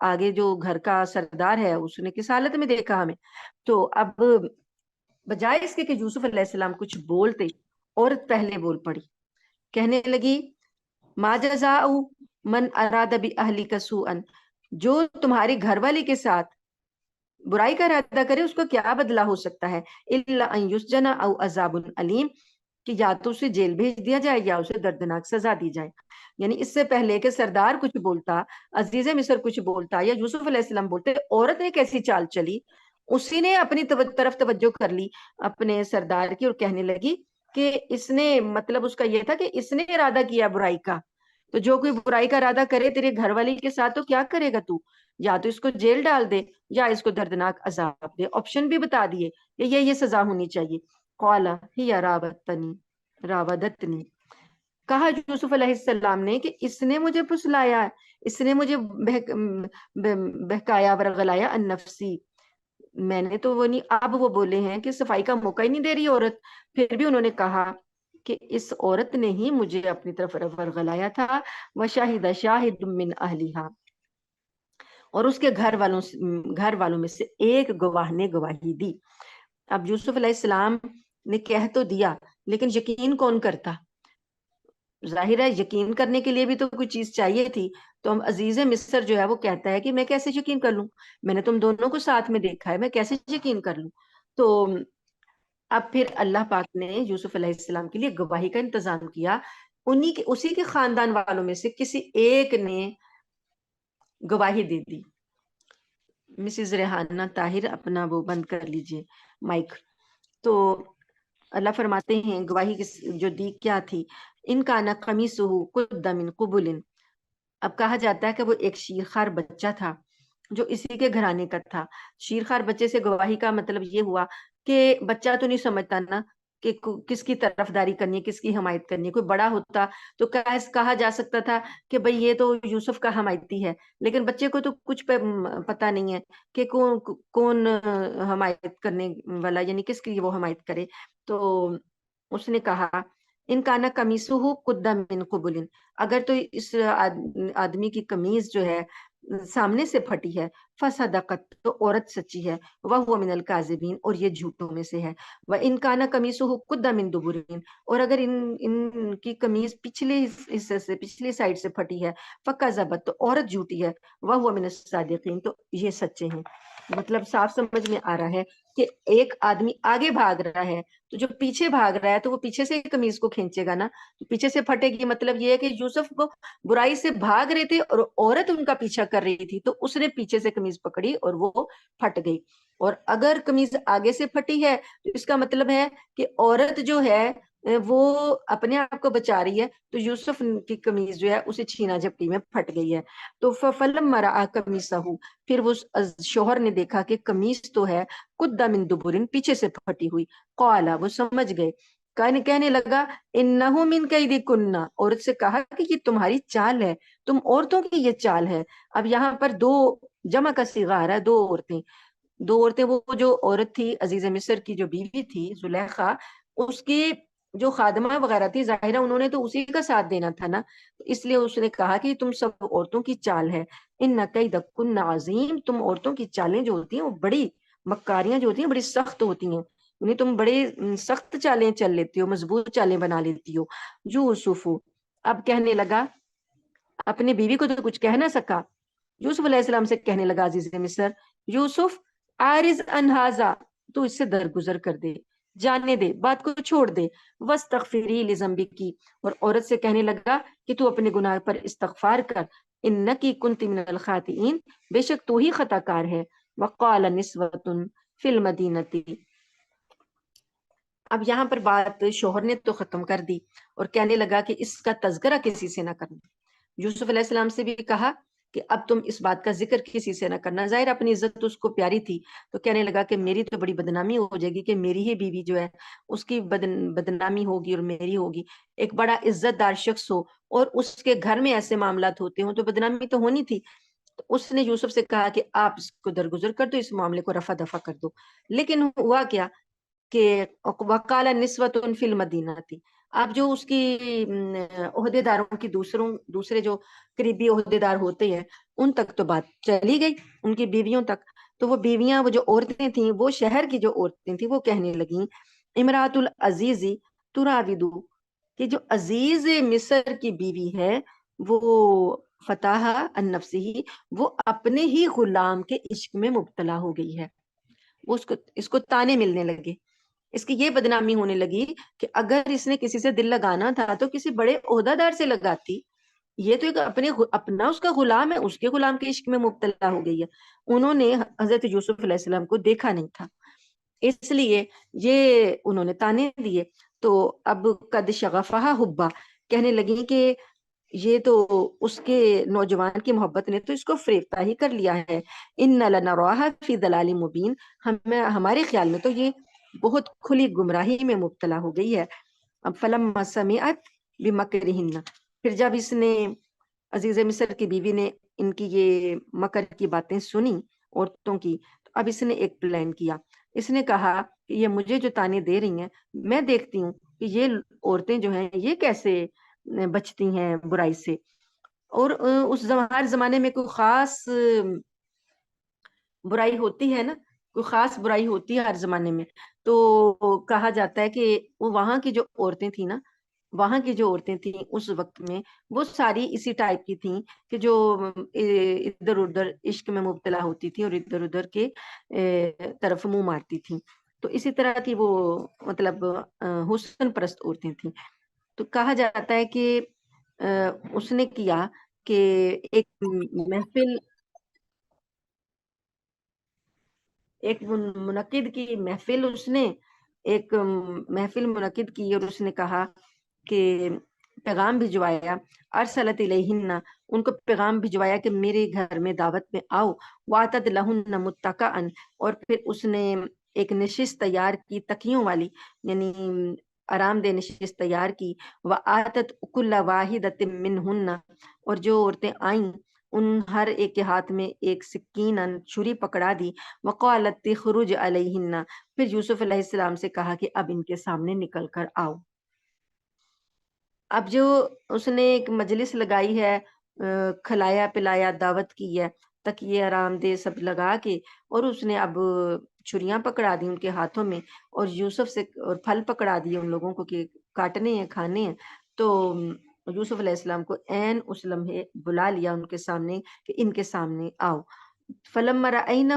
آگے جو گھر کا سردار ہے اس نے کس حالت میں دیکھا ہمیں. تو اب بجائے اس کے کہ یوسف علیہ السلام کچھ بولتے، عورت پہلے بول پڑی، کہنے لگی ما جزاء من اراد باہلک سوءا، جو تمہاری گھر والی کے ساتھ برائی کا ارادہ کرے اس کو کیا بدلہ ہو سکتا ہے، الا ان یسجن او عذاب علیم، کہ یا تو اسے جیل بھیج دیا جائے یا اسے دردناک سزا دی جائے. یعنی اس سے پہلے کہ سردار کچھ بولتا، عزیز مصر کچھ بولتا یا یوسف علیہ السلام بولتے، عورت نے کیسی چال چلی، اسی نے اپنی طرف توجہ کر لی اپنے سردار کی، اور کہنے لگی کہ اس نے مطلب اس کا یہ تھا کہ اس نے ارادہ کیا برائی کا، تو جو کوئی برائی کا ارادہ کرے تیرے گھر والی کے ساتھ تو کیا کرے گا تو، یا تو اس کو جیل ڈال دے یا اس کو دردناک عذاب دے. آپشن بھی بتا دیے کہ یہ سزا ہونی چاہیے. قال ہی راودتنی، کہا یوسف علیہ السلام نے کہ اس نے مجھے پھسلایا، اس نے مجھے بہکایا ورغلایا ان نفسی، میں نے تو وہ نہیں. اب وہ بولے ہیں کہ صفائی کا موقع ہی نہیں دے رہی عورت، پھر بھی انہوں نے کہا کہ اس عورت نے ہی مجھے اپنی طرف ورغلایا تھا. وشاہد شاہد من اہلیہا، اور اس کے گھر والوں میں سے ایک گواہ نے گواہی دی. اب یوسف علیہ السلام نے کہہ تو دیا لیکن یقین کون کرتا؟ ظاہر ہے یقین کرنے کے لیے بھی تو کوئی چیز چاہیے تھی. تو ہم عزیز مصر جو ہے وہ کہتا ہے کہ میں کیسے یقین کر لوں، میں نے تم دونوں کو ساتھ میں دیکھا ہے، میں کیسے یقین کر لوں. تو اب پھر اللہ پاک نے یوسف علیہ السلام کے لیے گواہی کا انتظام کیا. اسی کے خاندان والوں میں سے کسی ایک نے گواہی دے دی. مسز ریحانہ طاہر اپنا وہ بند کر لیجئے مائک. تو اللہ فرماتے ہیں گواہی جو دی کیا تھی، ان کا نہ قمیصہ قد من قبل. اب کہا جاتا ہے کہ وہ ایک شیرخوار بچہ تھا جو اسی کے گھرانے کا تھا. شیرخوار بچے سے گواہی کا مطلب یہ ہوا کہ بچہ تو نہیں سمجھتا نا کہ کس کی طرفداری کرنی ہے، کس کی حمایت کرنی ہے. کوئی بڑا ہوتا تو کہا جا سکتا تھا کہ بھئی یہ تو یوسف کا حمایتی ہے، لیکن بچے کو تو کچھ پتہ نہیں ہے کہ کون حمایت کرنے والا، یعنی کس کی وہ حمایت کرے. تو اس نے کہا ان کا نہ قمیصہ قد من قبل، اگر تو اس آدمی کی قمیض جو ہے سامنے سے پھٹی ہے، فصدقت، تو عورت سچی ہے، وہو من الکاذبین، اور یہ جھوٹوں میں سے ہے. وان کان قمیصہ قد من دبر، اور اگر ان کی قمیض پچھلے حصے سے پچھلی سائڈ سے پھٹی ہے، فکذبت، تو عورت جھوٹی ہے، وہو من الصادقین، تو یہ سچے ہیں. مطلب صاف سمجھ میں آ رہا ہے کہ ایک آدمی آگے بھاگ رہا ہے تو جو پیچھے بھاگ رہا ہے تو وہ پیچھے سے قمیض کو کھینچے گا نا، پیچھے سے پھٹے گی. مطلب یہ ہے کہ یوسف کو برائی سے بھاگ رہے تھے اور عورت ان کا پیچھا کر رہی تھی، تو اس نے پیچھے سے قمیض پکڑی اور وہ پھٹ گئی. اور اگر قمیض آگے سے پھٹی ہے تو اس کا مطلب ہے کہ عورت جو ہے وہ اپنے آپ کو بچا رہی ہے، تو یوسف کی قمیض جو ہے اسے چھینا جھپٹی میں پھٹ گئی ہے. تو فلما رأى قمیصہ، پھر وہ شوہر نے دیکھا کہ قمیص تو ہے قد من دبر، پیچھے سے پھٹی ہوئی. قال، وہ سمجھ گئے، کہنے لگا انہ من کیدکن، عورت سے کہا کہ یہ تمہاری چال ہے، تم عورتوں کی یہ چال ہے. اب یہاں پر دو جمع کا صیغہ آ رہا ہے، دو عورتیں وہ جو عورت تھی عزیز مصر کی جو بیوی تھی زلیخا، اس کی جو خادمہ وغیرہ تھی، ظاہرہ انہوں نے تو اسی کا ساتھ دینا تھا نا، اس لیے اس نے کہا کہ تم سب عورتوں کی چال ہے. ان کیدکن عظیم، تم عورتوں کی چالیں جو ہوتی ہیں وہ بڑی، مکاریاں جو ہوتی ہیں بڑی سخت ہوتی ہیں، انہیں تم بڑے سخت چالیں چل لیتی ہو، مضبوط چالیں بنا لیتی ہو. یوسف، اب کہنے لگا، اپنی بیوی کو تو کچھ کہہ نہ سکا، یوسف علیہ السلام سے کہنے لگا عزیز مصر، یوسف عارض عن ھذا، تو اس سے درگزر کر دے، جانے دے، بات کو چھوڑ دے. واستغفری لذنبک، اور عورت سے کہنے لگا کہ تو اپنے گناہ پر استغفار کر، انکی کنت من الخاطئین، بے شک تو ہی خطا کار ہے. وقال نسوۃ فی المدینۃ، اب یہاں پر بات شوہر نے تو ختم کر دی اور کہنے لگا کہ اس کا تذکرہ کسی سے نہ کرنا. یوسف علیہ السلام سے بھی کہا کہ اب تم اس بات کا ذکر کسی سے نہ کرنا. ظاہر اپنی عزت تو اس کو پیاری تھی، تو کہنے لگا کہ میری تو بڑی بدنامی ہو جائے گی کہ میری ہی بیوی جو ہے اس کی بدنامی ہوگی اور میری ہوگی. ایک بڑا عزت دار شخص ہو اور اس کے گھر میں ایسے معاملات ہوتے ہوں تو بدنامی تو ہونی تھی. تو اس نے یوسف سے کہا کہ آپ اس کو درگزر کر دو، اس معاملے کو رفع دفع کر دو. لیکن ہوا کیا کہ وقال نسوۃ فی المدینہ، اب جو اس کی عہدے داروں کی دوسرے جو قریبی عہدے دار ہوتے ہیں ان تک تو بات چلی گئی، ان کی بیویوں تک. تو وہ بیویاں، وہ جو عورتیں تھیں، وہ شہر کی جو عورتیں تھیں، وہ کہنے لگیں امراۃ العزیزی تراودو، کہ جو عزیز مصر کی بیوی ہے وہ فتح النفسی، وہ اپنے ہی غلام کے عشق میں مبتلا ہو گئی ہے. اس کو تانے ملنے لگے، اس کی یہ بدنامی ہونے لگی کہ اگر اس نے کسی سے دل لگانا تھا تو کسی بڑے عہدہ دار سے لگاتی. یہ تو ایک اپنا اس کا غلام ہے، اس کے غلام کے عشق میں مبتلا ہو گئی ہے. انہوں نے حضرت یوسف علیہ السلام کو دیکھا نہیں تھا، اس لیے یہ انہوں نے تانے دیے. تو اب قد شغفہا حبا، کہنے لگی کہ یہ تو اس کے نوجوان کی محبت نے تو اس کو فریفتہ ہی کر لیا ہے. ان لنراہا فی ضلال مبین، ہمارے خیال میں تو یہ بہت کھلی گمراہی میں مبتلا ہو گئی ہے. اب فلما سمعت بمکرہن، پھر جب اس نے، عزیز مصر کی بیوی نے ان کی یہ مکر کی باتیں سنی عورتوں کی، تو اب اس نے ایک پلان کیا. اس نے کہا کہ یہ مجھے جو تانے دے رہی ہیں، میں دیکھتی ہوں کہ یہ عورتیں جو ہیں یہ کیسے بچتی ہیں برائی سے. اور ہر زمانے میں کوئی خاص برائی ہوتی ہے نا، کوئی خاص برائی ہوتی ہے ہر زمانے میں. تو کہا جاتا ہے کہ وہ وہاں کی جو عورتیں تھیں نا، وہاں کی جو عورتیں تھیں اس وقت میں، وہ ساری اسی ٹائپ کی تھیں کہ جو ادھر ادھر عشق میں مبتلا ہوتی تھی اور ادھر ادھر کے طرف منہ مارتی تھیں. تو اسی طرح کی وہ مطلب حسن پرست عورتیں تھیں. تو کہا جاتا ہے کہ اس نے کیا کہ ایک محفل ایک منعقد کی محفل، اس نے ایک محفل منعقد کی اور اس نے کہا کہ پیغام بھجوایا، ارسلت الیہن، ان کو پیغام بھجوایا کہ میرے گھر میں دعوت میں آؤ. واتت لہن متکئا، اور پھر اس نے ایک نشست تیار کی تکیوں والی، یعنی آرام دہ نشست تیار کی. وآتت کل واحدۃ منہن، اور جو عورتیں آئیں ان ہر ایک کے ہاتھ میں ایک سکین چھری پکڑا دی. وقالت تخرج علیہن، پھر یوسف علیہ السلام سے کہا کہ اب ان کے سامنے نکل کر آؤ. اب جو اس نے ایک مجلس لگائی ہے، کھلایا پلایا، دعوت کی ہے، تکیے آرام دہ سب لگا کے، اور اس نے اب چھریاں پکڑا دی ان کے ہاتھوں میں، اور یوسف سے اور پھل پکڑا دیے ان لوگوں کو کہ کاٹنے ہیں، کھانے ہیں. تو یوسف علیہ السلام کو عین اس لمحے بلا لیا ان کے سامنے کہ ان کے سامنے آؤ. فلما رأینہ،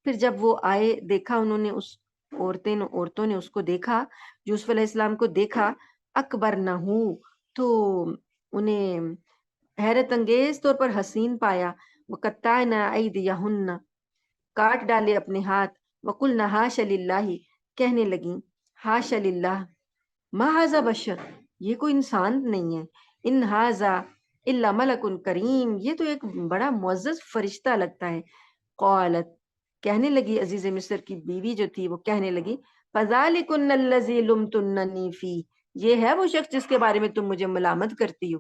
پھر جب وہ آئے، دیکھا انہوں نے، اس عورتوں نے اس کو دیکھا، یوسف علیہ السلام کو دیکھا، اکبر نہ ہوں، تو انہیں حیرت انگیز طور پر حسین پایا. وقطعنا ایدیہن، کاٹ ڈالے اپنے ہاتھ. وقلنا حاش للہ، کہنے لگیں حاش للہ، ما ھذا بشر، یہ کوئی انسان نہیں ہے. ان ھذا الا ملک کریم، یہ تو ایک بڑا معزز فرشتہ لگتا ہے. قالت، کہنے لگی عزیز مصر کی بیوی جو تھی، وہ کہنے لگی فذلکن الذی لمتننی فیہ، یہ ہے وہ شخص جس کے بارے میں تم مجھے ملامت کرتی ہو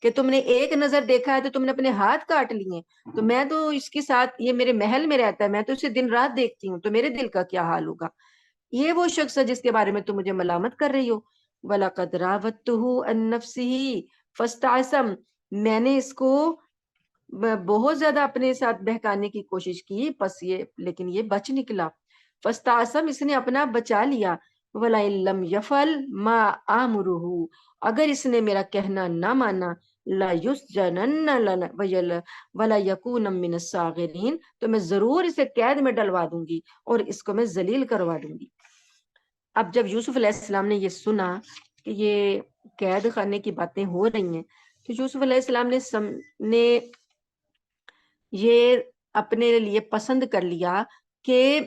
کہ تم نے ایک نظر دیکھا ہے تو تم نے اپنے ہاتھ کاٹ لیے. تو میں تو اس کے ساتھ، یہ میرے محل میں رہتا ہے، میں تو اسے دن رات دیکھتی ہوں، تو میرے دل کا کیا حال ہوگا. یہ وہ شخص ہے جس کے بارے میں تم مجھے ملامت کر رہی ہو. وَلَقَدْ رَاوَدتُّهُ عَن نَفْسِهِ فَاسْتَعْصَمَ، میں نے اس کو بہت زیادہ اپنے ساتھ بہکانے کی کوشش کی، پس یہ، لیکن یہ بچ نکلا. فَاسْتَعْصَمَ، اس نے اپنا بچا لیا. وَلَئِن لَّمْ يَفْعَلْ مَا آمُرُهُ، اگر اس نے میرا کہنا نہ مانا، لَيُسْجَنَنَّ وَلَيَكُونَ مِنَ الصَّاغِرِينَ، تو میں ضرور اسے قید میں ڈلوا دوں گی اور اس کو میں ذلیل کروا دوں گی. اب جب یوسف علیہ السلام نے یہ سنا کہ یہ قید خانے کی باتیں ہو رہی ہیں، تو یوسف علیہ السلام نے یہ اپنے لیے پسند کر لیا کہ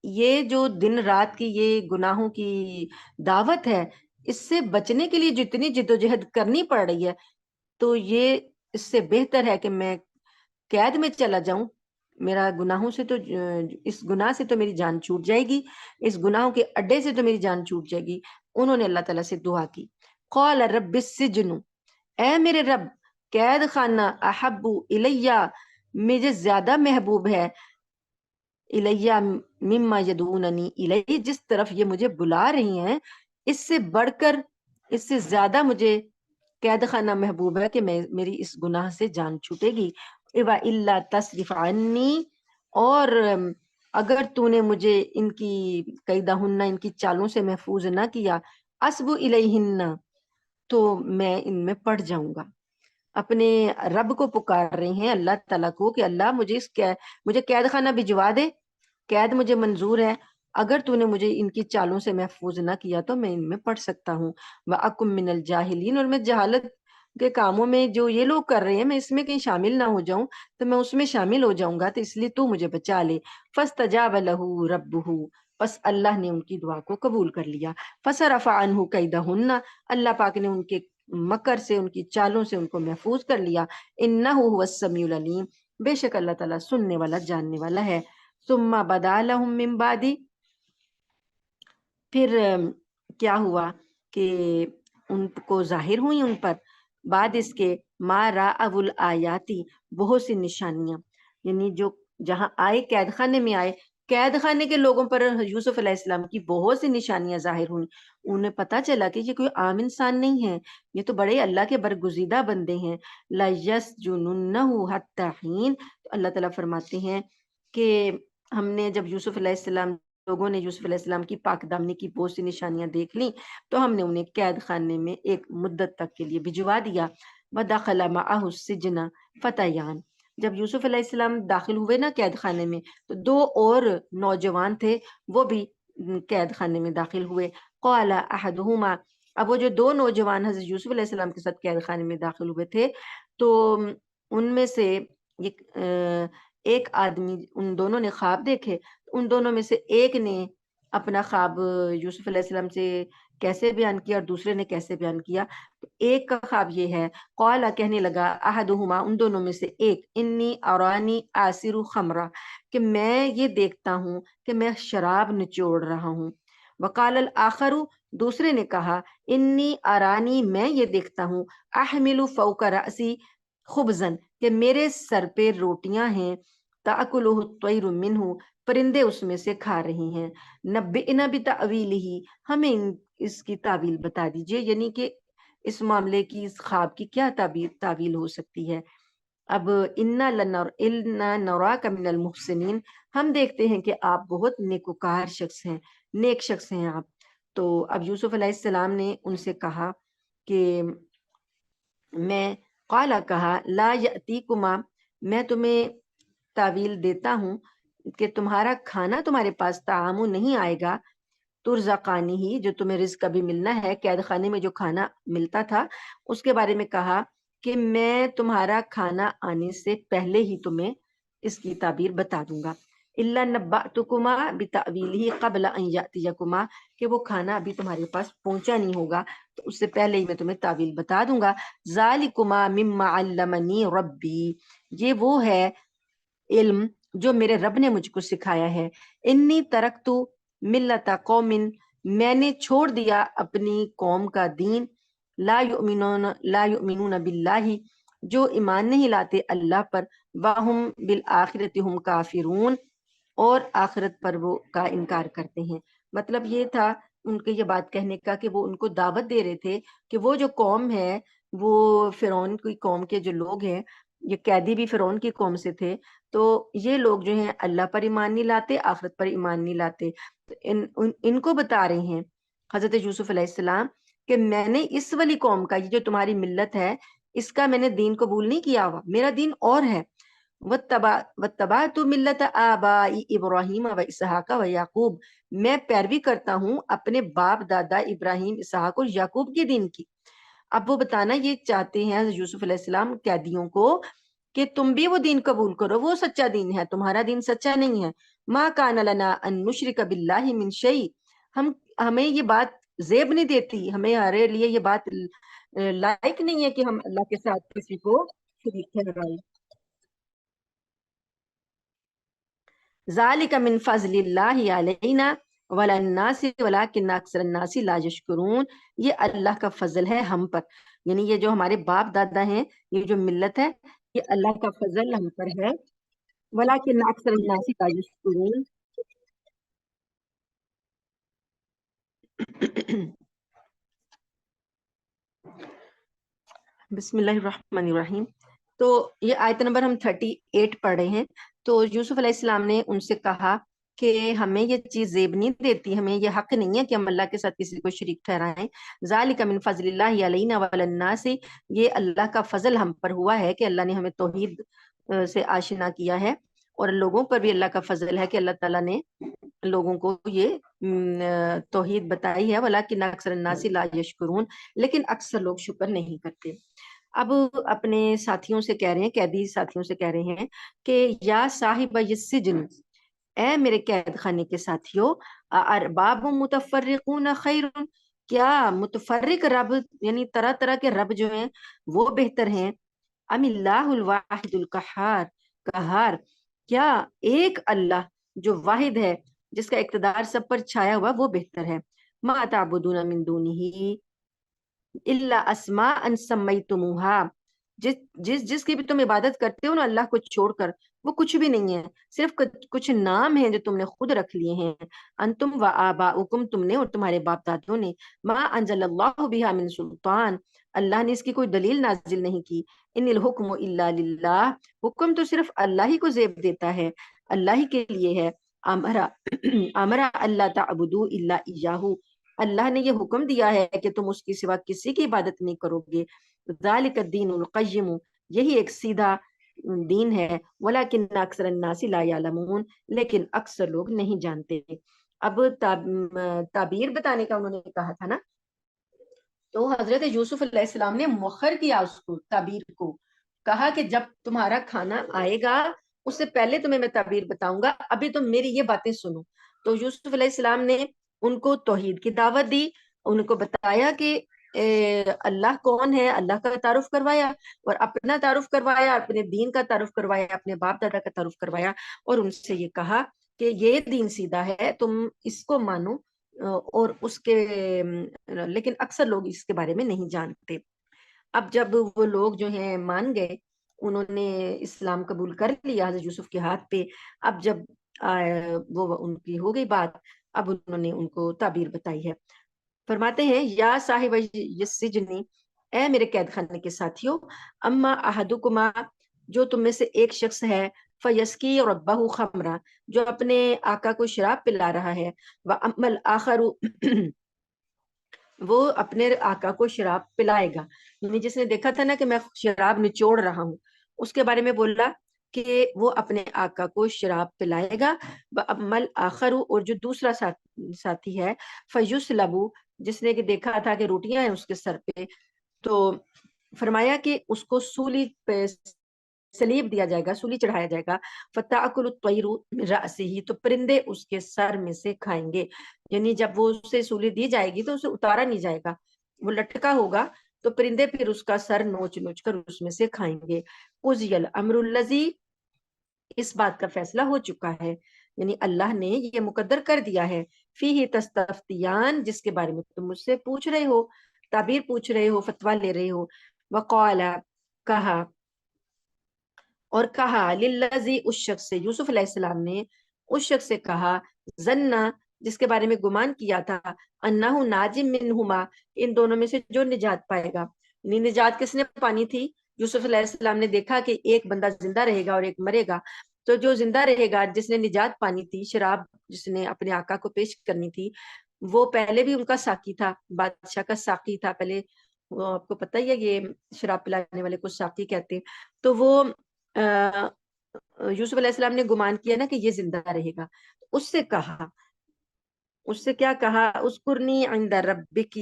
یہ جو دن رات کی یہ گناہوں کی دعوت ہے، اس سے بچنے کے لیے جتنی جدوجہد کرنی پڑ رہی ہے، تو یہ اس سے بہتر ہے کہ میں قید میں چلا جاؤں. میرا گناہوں سے تو، اس گناہ سے تو میری جان چھوٹ جائے گی، اس گناہوں کے اڈے سے تو میری جان چھوٹ جائے گی. انہوں نے اللہ تعالیٰ سے دعا کی. قال رب السجن، اے میرے رب، قید خانہ احب الیہ، مجھے زیادہ محبوب ہے، الیہ مما یدعوننی الیہ، جس طرف یہ مجھے بلا رہی ہیں، اس سے بڑھ کر اس سے زیادہ مجھے قید خانہ محبوب ہے کہ میری اس گناہ سے جان چھوٹے گی. الا تصرف عنی، اور اگر تو نے مجھے ان کی قیدہن، ان کی چالوں سے محفوظ نہ کیا، اسبو الیہن، تو میں ان میں پڑ جاؤں گا. اپنے رب کو پکار رہے ہیں، اللہ تعالیٰ کو، کہ اللہ مجھے قید خانہ بھجوا دے، قید مجھے منظور ہے، اگر تو نے مجھے ان کی چالوں سے محفوظ نہ کیا تو میں ان میں پڑ سکتا ہوں. وَأَكُن مِّنَ الْجَاهِلِينَ، اور میں جہالت کے کاموں میں جو یہ لوگ کر رہے ہیں میں اس میں کہیں شامل نہ ہو جاؤں، تو میں اس میں شامل ہو جاؤں گا، تو اس لیے تو مجھے بچا لے. فَاسْتَجَابَ لَهُ رَبُّهُ، بس اللہ نے ان کی دعا کو قبول کر لیا. فَصَرَفَ عَنْهُ كَيْدَهُنَّ، اللہ پاک نے ان کے مکر سے، ان کی چالوں سے ان کو محفوظ کر لیا. إِنَّهُ هُوَ السَّمِيعُ الْعَلِيمُ، بے شک اللہ تعالیٰ سننے والا جاننے والا ہے. ثُمَّ بَدَا لَهُم مِّن بَعْدِ، پھر کیا ہوا کہ ان کو ظاہر ہوئی ان پر بعد اس کے ما رأوا الآیاتی، بہت سی نشانیاں، یعنی جو جہاں آئے قید خانے میں آئے، قید خانے کے لوگوں پر یوسف علیہ السلام کی بہت سی نشانیاں ظاہر ہوئیں. انہیں پتا چلا کہ یہ کوئی عام انسان نہیں ہے، یہ تو بڑے اللہ کے برگزیدہ بندے ہیں. لَيَسْجُنُنَّهُ حَتَّىٰ حِينٍ، تو اللہ تعالیٰ فرماتے ہیں کہ ہم نے جب یوسف علیہ السلام، لوگوں نے یوسف علیہ السلام کی پاک دامنی کی بہت سی نشانیاں دیکھ لیں تو ہم نے انہیں قید خانے میں ایک مدت تک کے لیے بھجوا دیا. وَدَخَلَ مَعَهُ السِّجْنَ فَتَيَانِ، جب یوسف علیہ السلام داخل ہوئے نا قید خانے میں، تو دو اور نوجوان تھے وہ بھی قید خانے میں داخل ہوئے. قال احدهما، اب وہ جو دو نوجوان حضرت یوسف علیہ السلام کے ساتھ قید خانے میں داخل ہوئے تھے تو ان میں سے ایک آدمی، ان دونوں نے خواب دیکھے، ان دونوں میں سے ایک نے اپنا خواب یوسف علیہ السلام سے کیسے بیان کیا اور دوسرے نے کیسے بیان کیا. تو ایک کا خواب یہ ہے، قال، کہنے لگا، احدہما، ان دونوں میں سے ایک، انی ارانی آسر خمرہ، کہ میں یہ دیکھتا ہوں کہ میں شراب نچوڑ رہا ہوں. وقال الاخر، دوسرے نے کہا، انی ارانی، میں یہ دیکھتا ہوں، احمل فوق راسی خبزن، کہ میرے سر پہ روٹیاں ہیں، تاکلہ الطیر منہ، پرندے اس میں سے کھا رہی ہیں. نبئنا بتأویلہ، ہمیں اس کی تعویل بتا دیجئے، یعنی کہ اس معاملے کی، اس خواب کی کیا تعویل ہو سکتی ہے. اب انا نراک من المحسنین، ہم دیکھتے ہیں کہ آپ بہت نیکوکار شخص ہیں، نیک شخص ہیں آپ. تو اب یوسف علیہ السلام نے ان سے کہا کہ میں، قال، کہا، لا یأتیکما، میں تمہیں تعویل دیتا ہوں کہ تمہارا کھانا تمہارے پاس طعام نہیں آئے گا، ترزقانی ہی، جو تمہیں رزق ابھی ملنا ہے. قید خانے میں جو کھانا ملتا تھا اس کے بارے میں کہا کہ میں تمہارا کھانا آنے سے پہلے ہی تمہیں اس کی تعبیر بتا دوں گا. الا نبأتکما بتأویلہ قبل ان یأتیکما، کہ وہ کھانا ابھی تمہارے پاس پہنچا نہیں ہوگا تو اس سے پہلے ہی میں تمہیں تعبیر بتا دوں گا. ذالکما مما علمنی ربی، یہ وہ ہے علم جو میرے رب نے مجھ کو سکھایا ہے. انی ترکتو ملت قوم، میں نے چھوڑ دیا اپنی قوم کا دین، لا یؤمنون باللہ، جو ایمان نہیں لاتے اللہ پر، وہم بالآخرۃ ہم کافرون، اور آخرت پر وہ کا انکار کرتے ہیں. مطلب یہ تھا ان کے یہ بات کہنے کا کہ وہ ان کو دعوت دے رہے تھے کہ وہ جو قوم ہے، وہ فرعون کی قوم کے جو لوگ ہیں، یہ قیدی بھی فرعون کی قوم سے تھے، تو یہ لوگ جو ہیں اللہ پر ایمان نہیں لاتے، آخرت پر ایمان نہیں لاتے. ان کو بتا رہے ہیں حضرت یوسف علیہ السلام کہ میں نے اس والی قوم کا، یہ جو تمہاری ملت ہے، اس کا میں نے دین قبول نہیں کیا ہوا، میرا دین اور ہے. وَاتَّبَعْتُ مِلَّةَ آبَاءِ إِبْرَاهِيمَ وَإِسْحَاقَ وَيَعْقُوبَ، میں پیروی کرتا ہوں اپنے باپ دادا ابراہیم، اسحاق اور یعقوب کے دین کی. اب وہ بتانا یہ چاہتے ہیں یوسف علیہ السلام قیدیوں کو کہ تم بھی وہ دین قبول کرو، وہ سچا دین ہے، تمہارا دین سچا نہیں ہے. ما کان لنا ان نشرک باللہ من شیء، ہمیں یہ بات زیب نہیں دیتی، ہمارے لیے یہ بات لائق نہیں ہے کہ ہم اللہ کے ساتھ کسی کو شریک ٹھہرائیں. ذالک من فضل اللہ علینا وعلی الناس ولکن اکثر الناس لا یشکرون، یہ اللہ کا فضل ہے ہم پر، یعنی یہ جو ہمارے باپ دادا ہیں، یہ جو ملت ہے، یہ اللہ کا فضل ہم پر ہے. ولیکن اکثر الناس لا یشکرون. بسم اللہ الرحمن الرحیم. تو یہ آیت نمبر ہم 38 پڑھ رہے ہیں. تو یوسف علیہ السلام نے ان سے کہا کہ ہمیں یہ چیز زیب نہیں دیتی، ہمیں یہ حق نہیں ہے کہ ہم اللہ کے ساتھ کسی کو شریک ٹھہرائیں. ذالک من فضل اللہ علینا وعلی الناس، یہ اللہ کا فضل ہم پر ہوا ہے کہ اللہ نے ہمیں توحید سے آشنا کیا ہے، اور لوگوں پر بھی اللہ کا فضل ہے کہ اللہ تعالیٰ نے لوگوں کو یہ توحید بتائی ہے. ولیکن اکثر الناس لا یشکرون، لیکن اکثر لوگ شکر نہیں کرتے. اب اپنے ساتھیوں سے کہہ رہے ہیں، قیدی ساتھیوں سے کہہ رہے ہیں کہ یا صاحب السجن، اے میرے قید خانے کے ساتھیوں، ارباب متفرقون خیر، کیا متفرق رب یعنی طرح طرح کے رب جو ہیں وہ بہتر ہیں، ام اللہ الواحد قہار، کیا ایک اللہ جو واحد ہے، جس کا اقتدار سب پر چھایا ہوا، وہ بہتر ہے. ما تعبدون من دونہ الا اسماء سمیتموہا، جس کی بھی تم عبادت کرتے ہو نا اللہ کو چھوڑ کر، وہ کچھ بھی نہیں ہے، صرف کچھ نام ہیں جو تم نے خود رکھ لیے ہیں. انتم و آباؤکم، تم نے اور تمہارے باپ دادوں نے، ما انزل اللہ بہا من سلطان، اللہ نے اس کی کوئی دلیل نازل نہیں کی. ان الحکم الا للہ، حکم تو صرف اللہ ہی کو زیب دیتا ہے، اللہ ہی کے لیے ہے. امرا امرا اللہ تعبدو الا ایاہ، اللہ نے یہ حکم دیا ہے کہ تم اس کی سوا کسی کی عبادت نہیں کرو گے. ذالک الدین القیم، یہی ایک سیدھا دین ہے. ولیکن اکثر الناس لا یعلمون، لیکن اکثر لوگ نہیں جانتے. اب تعبیر بتانے کا انہوں نے کہا تھا نا، تو حضرت یوسف علیہ السلام نے مؤخر کیا اس کو، تعبیر کو کہا کہ جب تمہارا کھانا آئے گا اس سے پہلے تمہیں میں تعبیر بتاؤں گا، ابھی تم میری یہ باتیں سنو. تو یوسف علیہ السلام نے ان کو توحید کی دعوت دی، ان کو بتایا کہ اللہ کون ہے، اللہ کا تعارف کروایا، اور اپنا تعارف کروایا، اپنے دین کا تعارف کروایا، اپنے باپ دادا کا تعارف کروایا، اور ان سے یہ کہا کہ یہ دین سیدھا ہے، تم اس کو مانو. اور اس کے لیکن اکثر لوگ اس کے بارے میں نہیں جانتے. اب جب وہ لوگ جو ہیں مان گئے، انہوں نے اسلام قبول کر لیا حضرت یوسف کے ہاتھ پہ، اب جب وہ ان کی ہو گئی بات، اب انہوں نے ان کو تعبیر بتائی ہے. فرماتے ہیں یا صاحب السجن، اے میرے قید خانے کے ساتھیوں، اما احدکما، جو تم میں سے ایک شخص ہے، فیسکی ربہ خمرا، جو اپنے آقا کو شراب پلا رہا ہے، واما الاخر، وہ اپنے آقا کو شراب پلائے گا. یعنی جس نے دیکھا تھا نا کہ میں شراب نچوڑ رہا ہوں، اس کے بارے میں بولا کہ وہ اپنے آقا کو شراب پلائے گا. وَأَمَّا الْآخَرُ، اور جو دوسرا ساتھی ہے، فَيُسْلَبُ، جس نے کہ دیکھا تھا کہ روٹیاں ہیں اس کے سر پہ، تو فرمایا کہ اس کو سولی پہ سلیب دیا جائے گا، سولی چڑھایا جائے گا. فَتَأْكُلُ الطَّيْرُ مِنْ رَأْسِهِ، تو پرندے اس کے سر میں سے کھائیں گے. یعنی جب وہ اسے سولی دی جائے گی تو اسے اتارا نہیں جائے گا، وہ لٹکا ہوگا، تو پرندے پھر اس کا سر نوچ نوچ کر اس میں سے کھائیں گے. قُضِيَ الْأَمْرُ الَّذِي، اس بات کا فیصلہ ہو چکا ہے، یعنی اللہ نے یہ مقدر کر دیا ہے. فِيهِ تَسْتَفْتِيَانِ، جس کے بارے میں تم مجھ سے پوچھ رہے ہو، تعبیر پوچھ رہے ہو، فتویٰ لے رہے ہو. وَقَالَ، کہا، اور کہا، للذی، اس شخص سے، یوسف علیہ السلام نے اس شخص سے کہا، زنا، جس کے بارے میں گمان کیا تھا، انہ ناجم منہما، ان دونوں میں سے جو نجات پائے گا. یعنی نجات کس نے پانی تھی؟ یوسف علیہ السلام نے دیکھا کہ ایک بندہ زندہ رہے گا اور ایک مرے گا، تو جو زندہ رہے گا، جس نے نجات پانی تھی، شراب جس نے اپنے آقا کو پیش کرنی تھی، وہ پہلے بھی ان کا ساقی تھا، بادشاہ کا ساقی تھا پہلے، وہ آپ کو پتہ ہی ہے، یہ شراب پلانے والے کو ساقی کہتے ہیں. تو وہ یوسف علیہ السلام نے گمان کیا نا کہ یہ زندہ رہے گا، اس سے کہا، اس سے کیا کہا، اذکرنی عند ربک،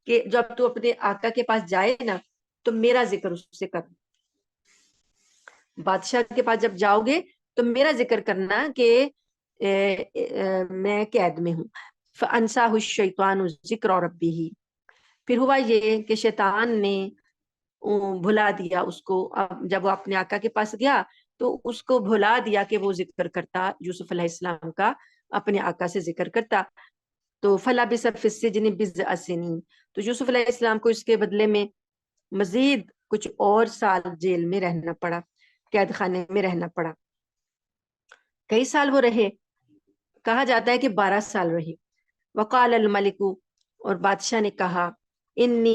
کہ جب تو اپنے آقا کے پاس جائے نا تو میرا ذکر اس سے کر، بادشاہ کے پاس جب جاؤ گے تو میرا ذکر کرنا کہ میں قید میں ہوں. فانساہ الشیطان ذکر ربہ، پھر ہوا یہ کہ شیطان نے بھلا دیا اس کو. جب وہ اپنے آقا کے پاس گیا تو اس کو بھلا دیا کہ وہ ذکر کرتا یوسف علیہ السلام کا، اپنے آقا سے ذکر کرتا. تو فلبث فی السجن بضع سنین، تو یوسف علیہ السلام کو اس کے بدلے میں مزید کچھ اور سال جیل میں رہنا پڑا، قید خانے میں رہنا پڑا. کئی سال وہ رہے، کہا جاتا ہے کہ 12 سال رہے. وقال الملک، اور بادشاہ نے کہا، انی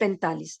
45।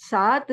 7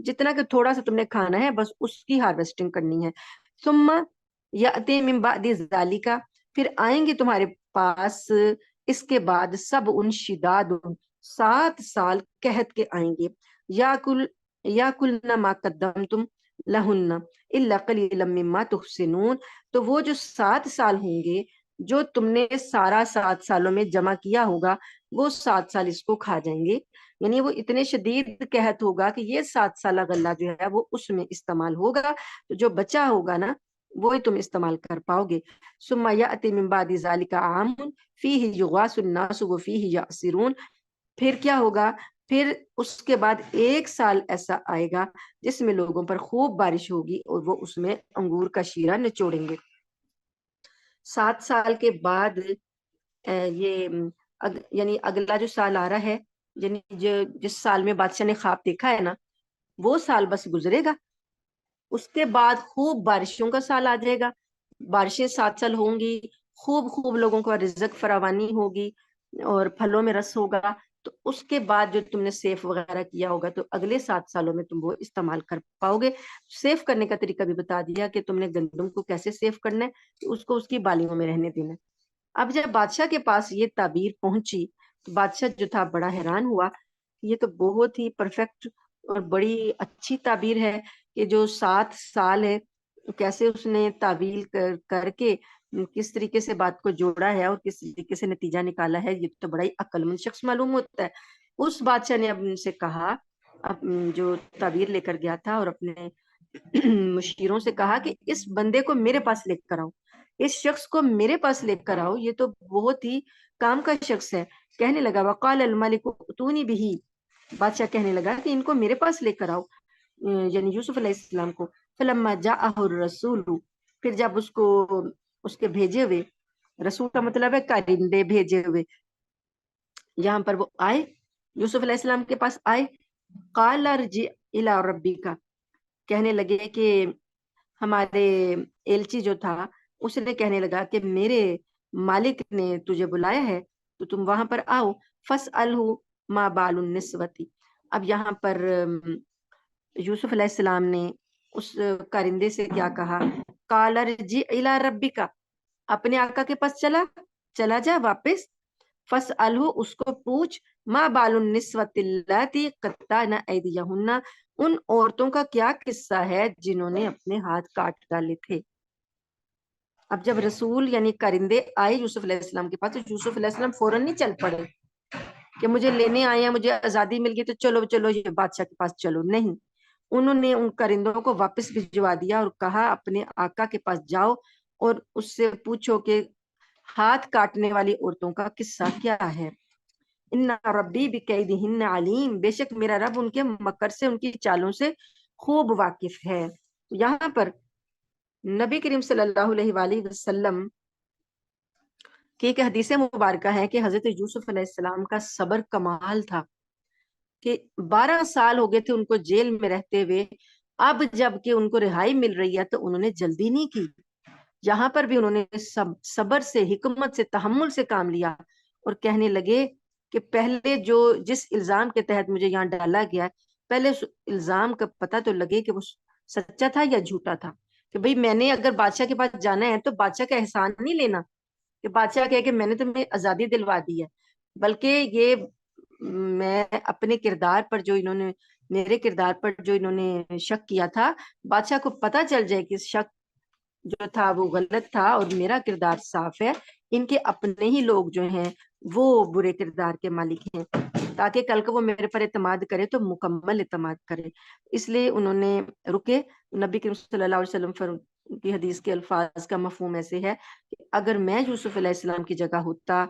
جتنا کہ تھوڑا سا تم نے کھانا ہے بس اس کی ہارویسٹنگ کرنی ہے. ثم یأتی من بعد ذالک، پھر آئیں گے تمہارے پاس اس کے بعد سب ان شداد، 7 سال قحط کے آئیں گے. یا کلنا ما قدمتم لہن الا قلیلا مما تحسنون، تو وہ جو 7 سال ہوں گے جو تم نے سارا 7 سالوں میں جمع کیا ہوگا، وہ 7 سال اس کو کھا جائیں گے. یعنی وہ اتنے شدید قحط ہوگا کہ یہ 7 سالہ غلہ جو ہے وہ اس میں استعمال ہوگا، تو جو بچا ہوگا نا وہی تم استعمال کر پاؤ گے. ثم یأتی من بعد ذلک عام فیہ یغاث الناس وفیہ یعصرون، پھر کیا ہوگا، پھر اس کے بعد 1 سال ایسا آئے گا جس میں لوگوں پر خوب بارش ہوگی اور وہ اس میں انگور کا شیرہ نچوڑیں گے. 7 سال کے بعد یہ یعنی اگلا جو سال آ رہا ہے، یعنی جس سال میں بادشاہ نے خواب دیکھا ہے نا، وہ سال بس گزرے گا. اس کے بعد خوب بارشوں کا سال آ جائے گا. بارشیں 7 سال ہوں گی، خوب لوگوں کو رزق فراوانی ہوگی اور پھلوں میں رس ہوگا. تو اس کے بعد جو تم نے سیف وغیرہ کیا ہوگا تو اگلے 7 سالوں میں تم وہ استعمال کر پاؤ گے. سیف کرنے کا طریقہ بھی بتا دیا کہ تم نے گندم کو کیسے سیف کرنا ہے، اس کو اس کی بالیوں میں رہنے دینا ہے. اب جب بادشاہ کے پاس یہ تعبیر پہنچی تو بادشاہ جو تھا بڑا حیران ہوا. یہ تو بہت ہی پرفیکٹ اور بڑی اچھی تعبیر ہے کہ جو 7 سال ہے کیسے اس نے تعبیر کر کے کس طریقے سے بات کو جوڑا ہے اور کس طریقے سے نتیجہ نکالا ہے. یہ تو بڑا ہی عقل مند شخص معلوم ہوتا ہے. اس بادشاہ نے اب ان سے کہا، جو تعبیر لے کر گیا تھا، اور اپنے مشیروں سے کہا کہ اس بندے کو میرے پاس لے کر آؤ، اس شخص کو میرے پاس لے کر آؤ، یہ تو بہت ہی کام کا شخص ہے. کہنے لگا وقال الملک اتونی بہ، بادشاہ کہنے لگا کہ ان کو میرے پاس لے کر آؤ، یعنی یوسف علیہ السلام کو. فلما جاءہ الرسول، پھر جب اس کو اس کے بھیجے ہوئے، رسول کا مطلب ہے کارندے بھیجے ہوئے، یہاں پر وہ آئے، یوسف علیہ السلام کے پاس آئے. قال ارجع الی ربک، کہنے لگے کہ ہمارے ایلچی جو تھا اس نے کہنے لگا کہ میرے مالک نے تجھے بلایا ہے تو تم وہاں پر آؤ. فاسألہ ما بال النسوتی، اب یہاں پر یوسف علیہ السلام نے اس کارندے سے کیا کہا، قال ارجع الی ربک، اپنے آقا کے پاس چلا جا واپس. فاسألہ، اس کو پوچھ، ما بال النسوۃ اللاتی قطعن ایدیہن، ان عورتوں کا کیا قصہ ہے جنہوں نے اپنے ہاتھ کاٹ ڈالے تھے. اب جب رسول یعنی کرندے آئے یوسف علیہ السلام کے پاس تو یوسف علیہ السلام فوراً نہیں چل پڑے کہ مجھے لینے آئے ہیں، مجھے آزادی مل گئی تو چلو یہ بادشاہ کے پاس چلو. نہیں، انہوں نے ان کرندوں کو واپس بھجوا دیا اور کہا اپنے آقا کے پاس جاؤ اور اس سے پوچھو کہ ہاتھ کاٹنے والی عورتوں کا قصہ کیا ہے. ان ربی بکیدہن علیم، بے شک میرا رب ان کے مکر سے، ان کی چالوں سے خوب واقف ہے. یہاں پر نبی کریم صلی اللہ علیہ وآلہ وسلم کی ایک حدیث مبارکہ ہے کہ حضرت یوسف علیہ السلام کا صبر کمال تھا کہ 12 سال ہو گئے تھے ان کو جیل میں رہتے ہوئے. اب جب کہ ان کو رہائی مل رہی ہے تو انہوں نے جلدی نہیں کی، یہاں پر بھی انہوں نے صبر سے، حکمت سے، تحمل سے کام لیا اور کہنے لگے کہ پہلے جس الزام کے تحت مجھے یہاں ڈالا گیا ہے، پہلے اس الزام کا پتہ تو لگے کہ وہ سچا تھا یا جھوٹا تھا. کہ بھئی میں نے اگر بادشاہ کے پاس جانا ہے تو بادشاہ کا احسان نہیں لینا کہ بادشاہ کہے کہ میں نے تمہیں آزادی دلوا دی ہے، بلکہ یہ میں اپنے کردار پر جو انہوں نے، میرے کردار پر جو انہوں نے شک کیا تھا، بادشاہ کو پتہ چل جائے کہ شک جو تھا وہ غلط تھا اور میرا کردار صاف ہے. ان کے اپنے ہی لوگ جو ہیں وہ برے کردار کے مالک ہیں، تاکہ کل کو وہ میرے پر اعتماد کرے تو مکمل اعتماد کرے. اس لیے انہوں نے رکے. نبی کریم صلی اللہ علیہ وسلم کی حدیث کے الفاظ کا مفہوم ایسے ہے کہ اگر میں یوسف علیہ السلام کی جگہ ہوتا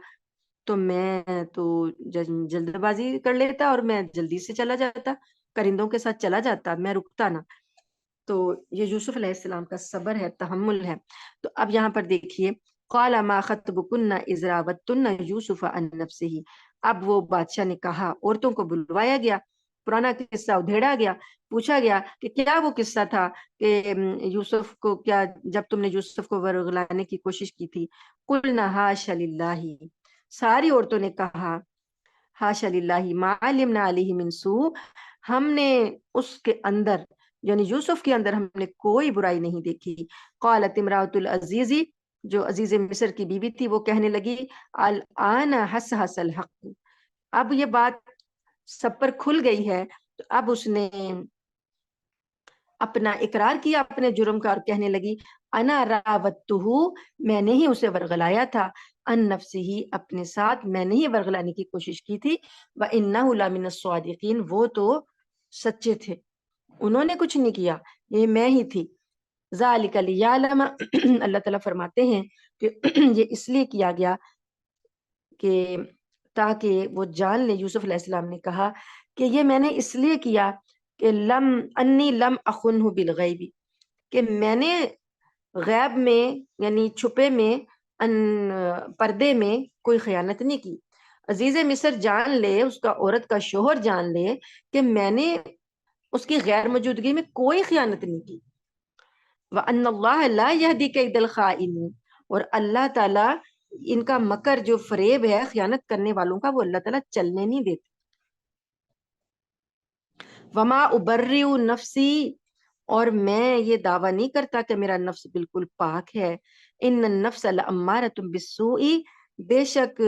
تو میں تو جلد بازی کر لیتا اور میں جلدی سے چلا جاتا، کرندوں کے ساتھ چلا جاتا، میں رکتا نہ. تو یہ یوسف علیہ السلام کا صبر ہے، تحمل ہے. تو اب یہاں پر دیکھیے، قال ما خطبکن اذ راوتن یوسف عن نفسہ، اب وہ بادشاہ نے کہا، عورتوں کو بلوایا گیا، پرانا قصہ ادھیڑا گیا، پوچھا گیا کہ کیا وہ قصہ تھا کہ یوسف کو کیا، جب تم نے یوسف کو ورغلانے کی کوشش کی تھی. قلنا حاشا للہ، ساری عورتوں نے کہا حاشا للہ ما علمنا علیہ من سوء، ہم نے اس کے اندر یعنی یوسف کے اندر ہم نے کوئی برائی نہیں دیکھی. قالت امراۃ العزیز، جو عزیز مصر کی بیوی تھی، وہ کہنے لگی الآن حس الحق، اب یہ بات سب پر کھل گئی ہے. تو اب اس نے اپنا اقرار کیا اپنے جرم کا اور کہنے لگی انا راوتہ، میں نے ہی اسے ورغلایا تھا، ان نفسی ہی، اپنے ساتھ میں نے ہی ورغلانے کی کوشش کی تھی. وَإِنَّهُ لَمِنَ الصَّادِقِينَ، وہ تو سچے تھے، انہوں نے کچھ نہیں کیا، یہ میں ہی تھی. ذَلِكَ لِيَعْلَمَ، اللہ تعالیٰ فرماتے ہیں کہ یہ اس لیے کیا گیا کہ تاکہ وہ جان لے. یوسف علیہ السلام نے کہا کہ یہ میں نے اس لیے کیا کہ لم اخنہ بالغیب، کہ میں نے غیب میں یعنی چھپے میں پردے میں کوئی خیانت نہیں کی. عزیز مصر جان لے، اس کا عورت کا شوہر جان لے کہ میں نے اس کی غیر موجودگی میں کوئی خیانت نہیں کی. وَأَنَّ اللَّهَ لَا يَهْدِي كَيْدَ الْخَائِنِينَ، اور اللہ تعالیٰ ان کا مکر جو فریب ہے خیانت کرنے والوں کا، وہ اللہ تعالیٰ چلنے نہیں دیتے. وما ابرئ نفسی، اور میں یہ دعویٰ نہیں کرتا کہ میرا نفس بالکل پاک ہے. ان النفس لامارۃ بالسوء، بے شک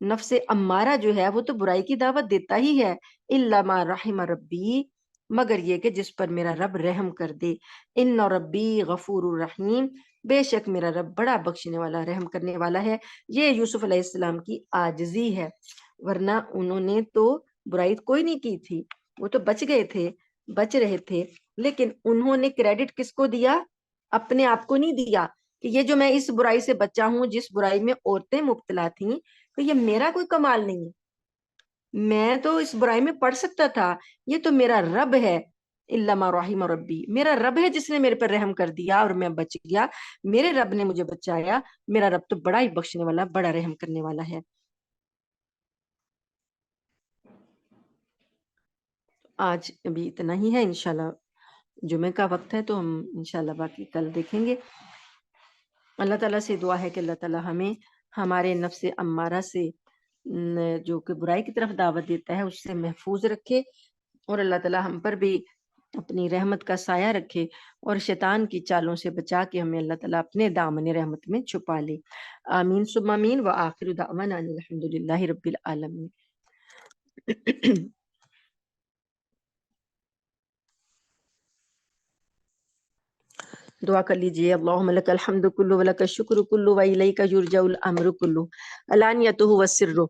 نفس امارہ جو ہے وہ تو برائی کی دعوت دیتا ہی ہے. الا ما رحم ربی، مگر یہ کہ جس پر میرا رب رحم کر دے. ان ربی غفور الرحیم، بے شک میرا رب بڑا بخشنے والا رحم کرنے والا ہے. یہ یوسف علیہ السلام کی عاجزی ہے، ورنہ انہوں نے تو برائی کوئی نہیں کی تھی، وہ تو بچ گئے تھے، بچ رہے تھے. لیکن انہوں نے کریڈٹ کس کو دیا؟ اپنے آپ کو نہیں دیا کہ یہ جو میں اس برائی سے بچا ہوں، جس برائی میں عورتیں مبتلا تھیں، تو یہ میرا کوئی کمال نہیں ہے، میں تو اس برائی میں پڑ سکتا تھا، یہ تو میرا رب ہے. الا ما رحم ربی، میرا رب ہے جس نے میرے پر رحم کر دیا اور میں بچ گیا، میرے رب نے مجھے بچایا. میرا رب تو بڑا ہی بخشنے والا، بڑا رحم کرنے والا ہے. آج ابھی اتنا ہی ہے، انشاءاللہ جمعے کا وقت ہے تو ہم انشاءاللہ باقی کل دیکھیں گے. اللہ تعالیٰ سے دعا ہے کہ اللہ تعالیٰ ہمیں ہمارے نفس امارہ سے جو کہ برائی کی طرف دعوت دیتا ہے اس سے محفوظ رکھے، اور اللہ تعالیٰ ہم پر بھی اپنی رحمت کا سایہ رکھے اور شیطان کی چالوں سے بچا کے ہمیں اللہ تعالیٰ اپنے دامن رحمت میں چھپا لے. آمین ثم آمین. وآخر دعوانا ان الحمد للہ رب العالمین. دعا کر لیجئے. اللہم لک الحمد کلو ولک الشکر کلو والیک یرجع الامر کلو علانیتہ وسرہ.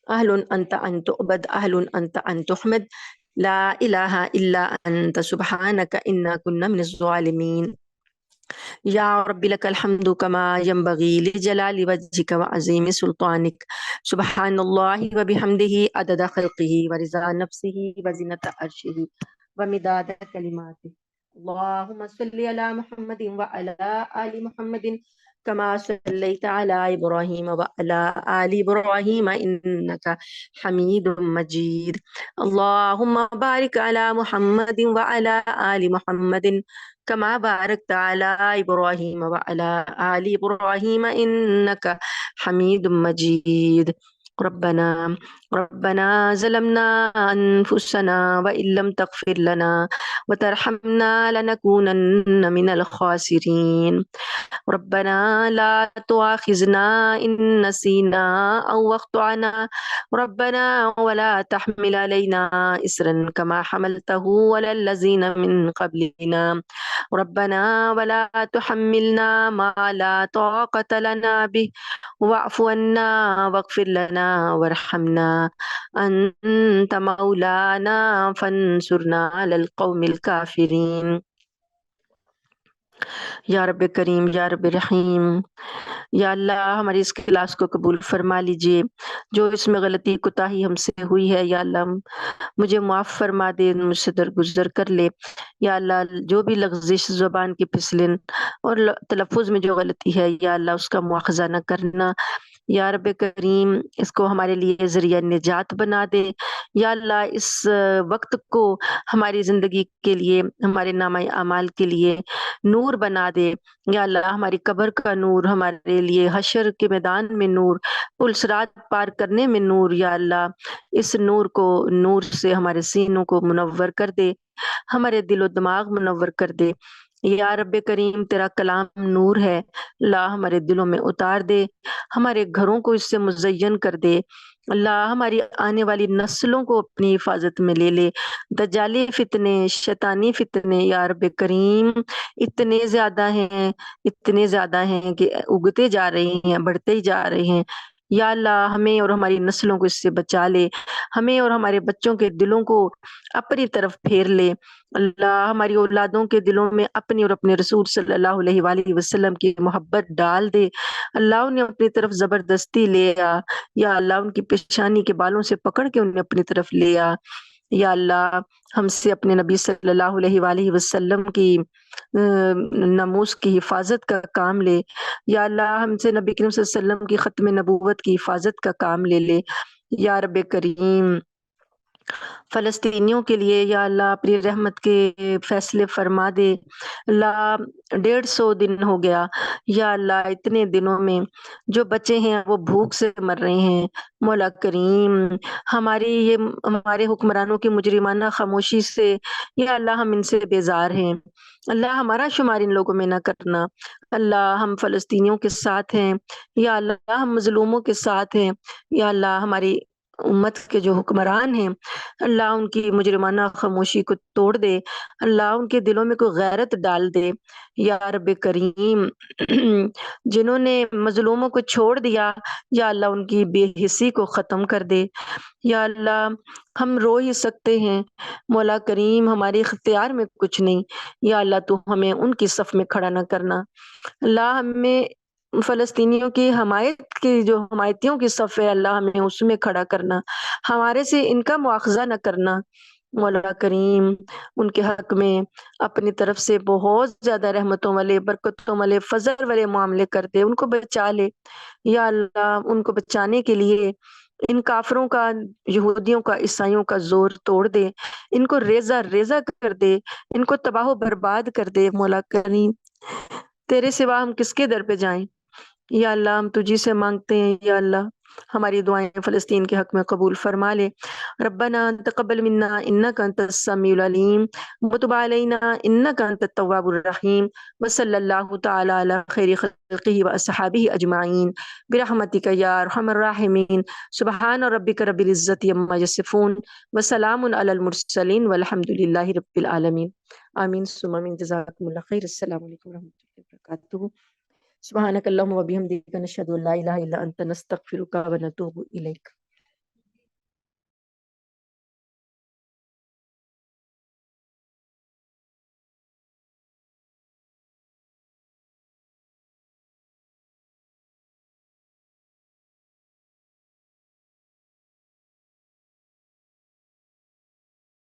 اہل انت ان تعبد، اہل انت ان تحمد، لا الہ الا انت سبحانک انا کنا من الظالمین. یا رب لک الحمد کما ینبغی لجلال وجہک وعظیم سلطانک. سبحان اللہ وبحمدہ عدد خلقہ ورضا نفسہ وزنۃ عرشہ ومداد کلماتہ. اللہم صلی علی محمد وعلی آل محمد کما صلیت علی ابراہیم وعلی آل ابراہیم انک حمید مجید. اللہم بارک علی محمد وعلی آل محمد کما بارکت علی ابراہیم وعلی آل ابراہیم انک حمید مجید. ربنا ظلمنا انفسنا وان لم تغفر لنا وترحمنا لنكونن من الخاسرين. ربنا لا تؤاخذنا إن نسينا أو أخطأنا، ربنا ولا تحمل علينا إصرا كما حملته على الذين من قبلنا، ربنا ولا تحملنا ما لا طاقة لنا به واعف عنا واغفر لنا وارحمنا أنت مولانا فانصرنا على القوم الكافرين. یا رب کریم، یا رب رحیم، یا اللہ ہماری اس کلاس کو قبول فرما لیجئے. جو اس میں غلطی کوتاہی ہم سے ہوئی ہے یا اللہ مجھے معاف فرما دے، مجھ سے درگزر کر لے. یا اللہ جو بھی لغزش، زبان کی پھسلن اور تلفظ میں جو غلطی ہے یا اللہ اس کا مواخذہ نہ کرنا. یا رب کریم اس کو ہمارے لیے ذریعہ نجات بنا دے. یا اللہ اس وقت کو ہماری زندگی کے لیے، ہمارے نامہ اعمال کے لیے نور بنا دے. یا اللہ ہماری قبر کا نور، ہمارے لیے حشر کے میدان میں نور، پل صراط پار کرنے میں نور، یا اللہ اس نور سے ہمارے سینوں کو منور کر دے، ہمارے دل و دماغ منور کر دے۔ یا رب کریم تیرا کلام نور ہے، اللہ ہمارے دلوں میں اتار دے، ہمارے گھروں کو اس سے مزین کر دے، اللہ ہماری آنے والی نسلوں کو اپنی حفاظت میں لے لے۔ دجالی فتنے، شیطانی فتنے یا رب کریم اتنے زیادہ ہیں کہ اگتے جا رہے ہیں، بڑھتے ہی جا رہے ہیں۔ یا اللہ ہمیں اور ہماری نسلوں کو اس سے بچا لے، ہمیں اور ہمارے بچوں کے دلوں کو اپنی طرف پھیر لے، اللہ ہماری اولادوں کے دلوں میں اپنی اور اپنے رسول صلی اللہ علیہ وآلہ وسلم کی محبت ڈال دے، اللہ انہیں اپنی طرف زبردستی لے آ، یا اللہ ان کی پیشانی کے بالوں سے پکڑ کے انہیں اپنی طرف لے آ، یا اللہ ہم سے اپنے نبی صلی اللہ علیہ وآلہ وسلم کی ناموس کی حفاظت کا کام لے، یا اللہ ہم سے نبی کریم صلی اللہ علیہ وسلم کی ختم نبوت کی حفاظت کا کام لے لے۔ یا رب کریم فلسطینیوں کے لیے یا اللہ اپنی رحمت کے فیصلے فرما دے، اللہ 150 دن ہو گیا، یا اللہ اتنے دنوں میں جو بچے ہیں وہ بھوک سے مر رہے ہیں، مولا کریم ہمارے حکمرانوں کی مجرمانہ خاموشی سے یا اللہ ہم ان سے بیزار ہیں، اللہ ہمارا شمار ان لوگوں میں نہ کرنا، اللہ ہم فلسطینیوں کے ساتھ ہیں، یا اللہ ہم مظلوموں کے ساتھ ہیں، یا اللہ ہماری امت کے جو حکمران ہیں اللہ ان کی مجرمانہ خاموشی کو توڑ دے، اللہ ان کے دلوں میں کوئی غیرت ڈال دے، یا رب کریم جنہوں نے مظلوموں کو چھوڑ دیا یا اللہ ان کی بے حسی کو ختم کر دے، یا اللہ ہم رو ہی سکتے ہیں، مولا کریم ہمارے اختیار میں کچھ نہیں، یا اللہ تو ہمیں ان کی صف میں کھڑا نہ کرنا، اللہ ہمیں فلسطینیوں کی حمایت کی جو حمایتیوں کی صف ہے اللہ ہمیں اس میں کھڑا کرنا، ہمارے سے ان کا مواخذہ نہ کرنا، مولا کریم ان کے حق میں اپنی طرف سے بہت زیادہ رحمتوں والے، برکتوں والے، فضل والے معاملے کر دے، ان کو بچا لے، یا اللہ ان کو بچانے کے لیے ان کافروں کا، یہودیوں کا، عیسائیوں کا زور توڑ دے، ان کو ریزہ ریزہ کر دے، ان کو تباہ و برباد کر دے، مولا کریم تیرے سوا ہم کس کے در پہ جائیں، یا اللہ ہم تجھی سے مانگتے ہیں، یا اللہ ہماری دعائیں فلسطین کے حق میں قبول فرما لے، ربنا تقبل منا انک انت السمیع العلیم وتب علینا انک انت التواب الرحیم وصلی اللہ تعالی علی خیر خلقہ واصحابہ اجمعین برحمتک یا ارحم الراحمین، سبحان ربک رب العزت عما یصفون وسلام علی المرسلین والحمد للہ رب العالمین، آمین ثم آمین، جزاکم اللہ خیر، السلام علیکم و رحمۃ اللہ وبرکاتہ، سبحانک اللہم و بحمدک نشہد ان لا الہ الا انت نستغفرک و نتوب الیک۔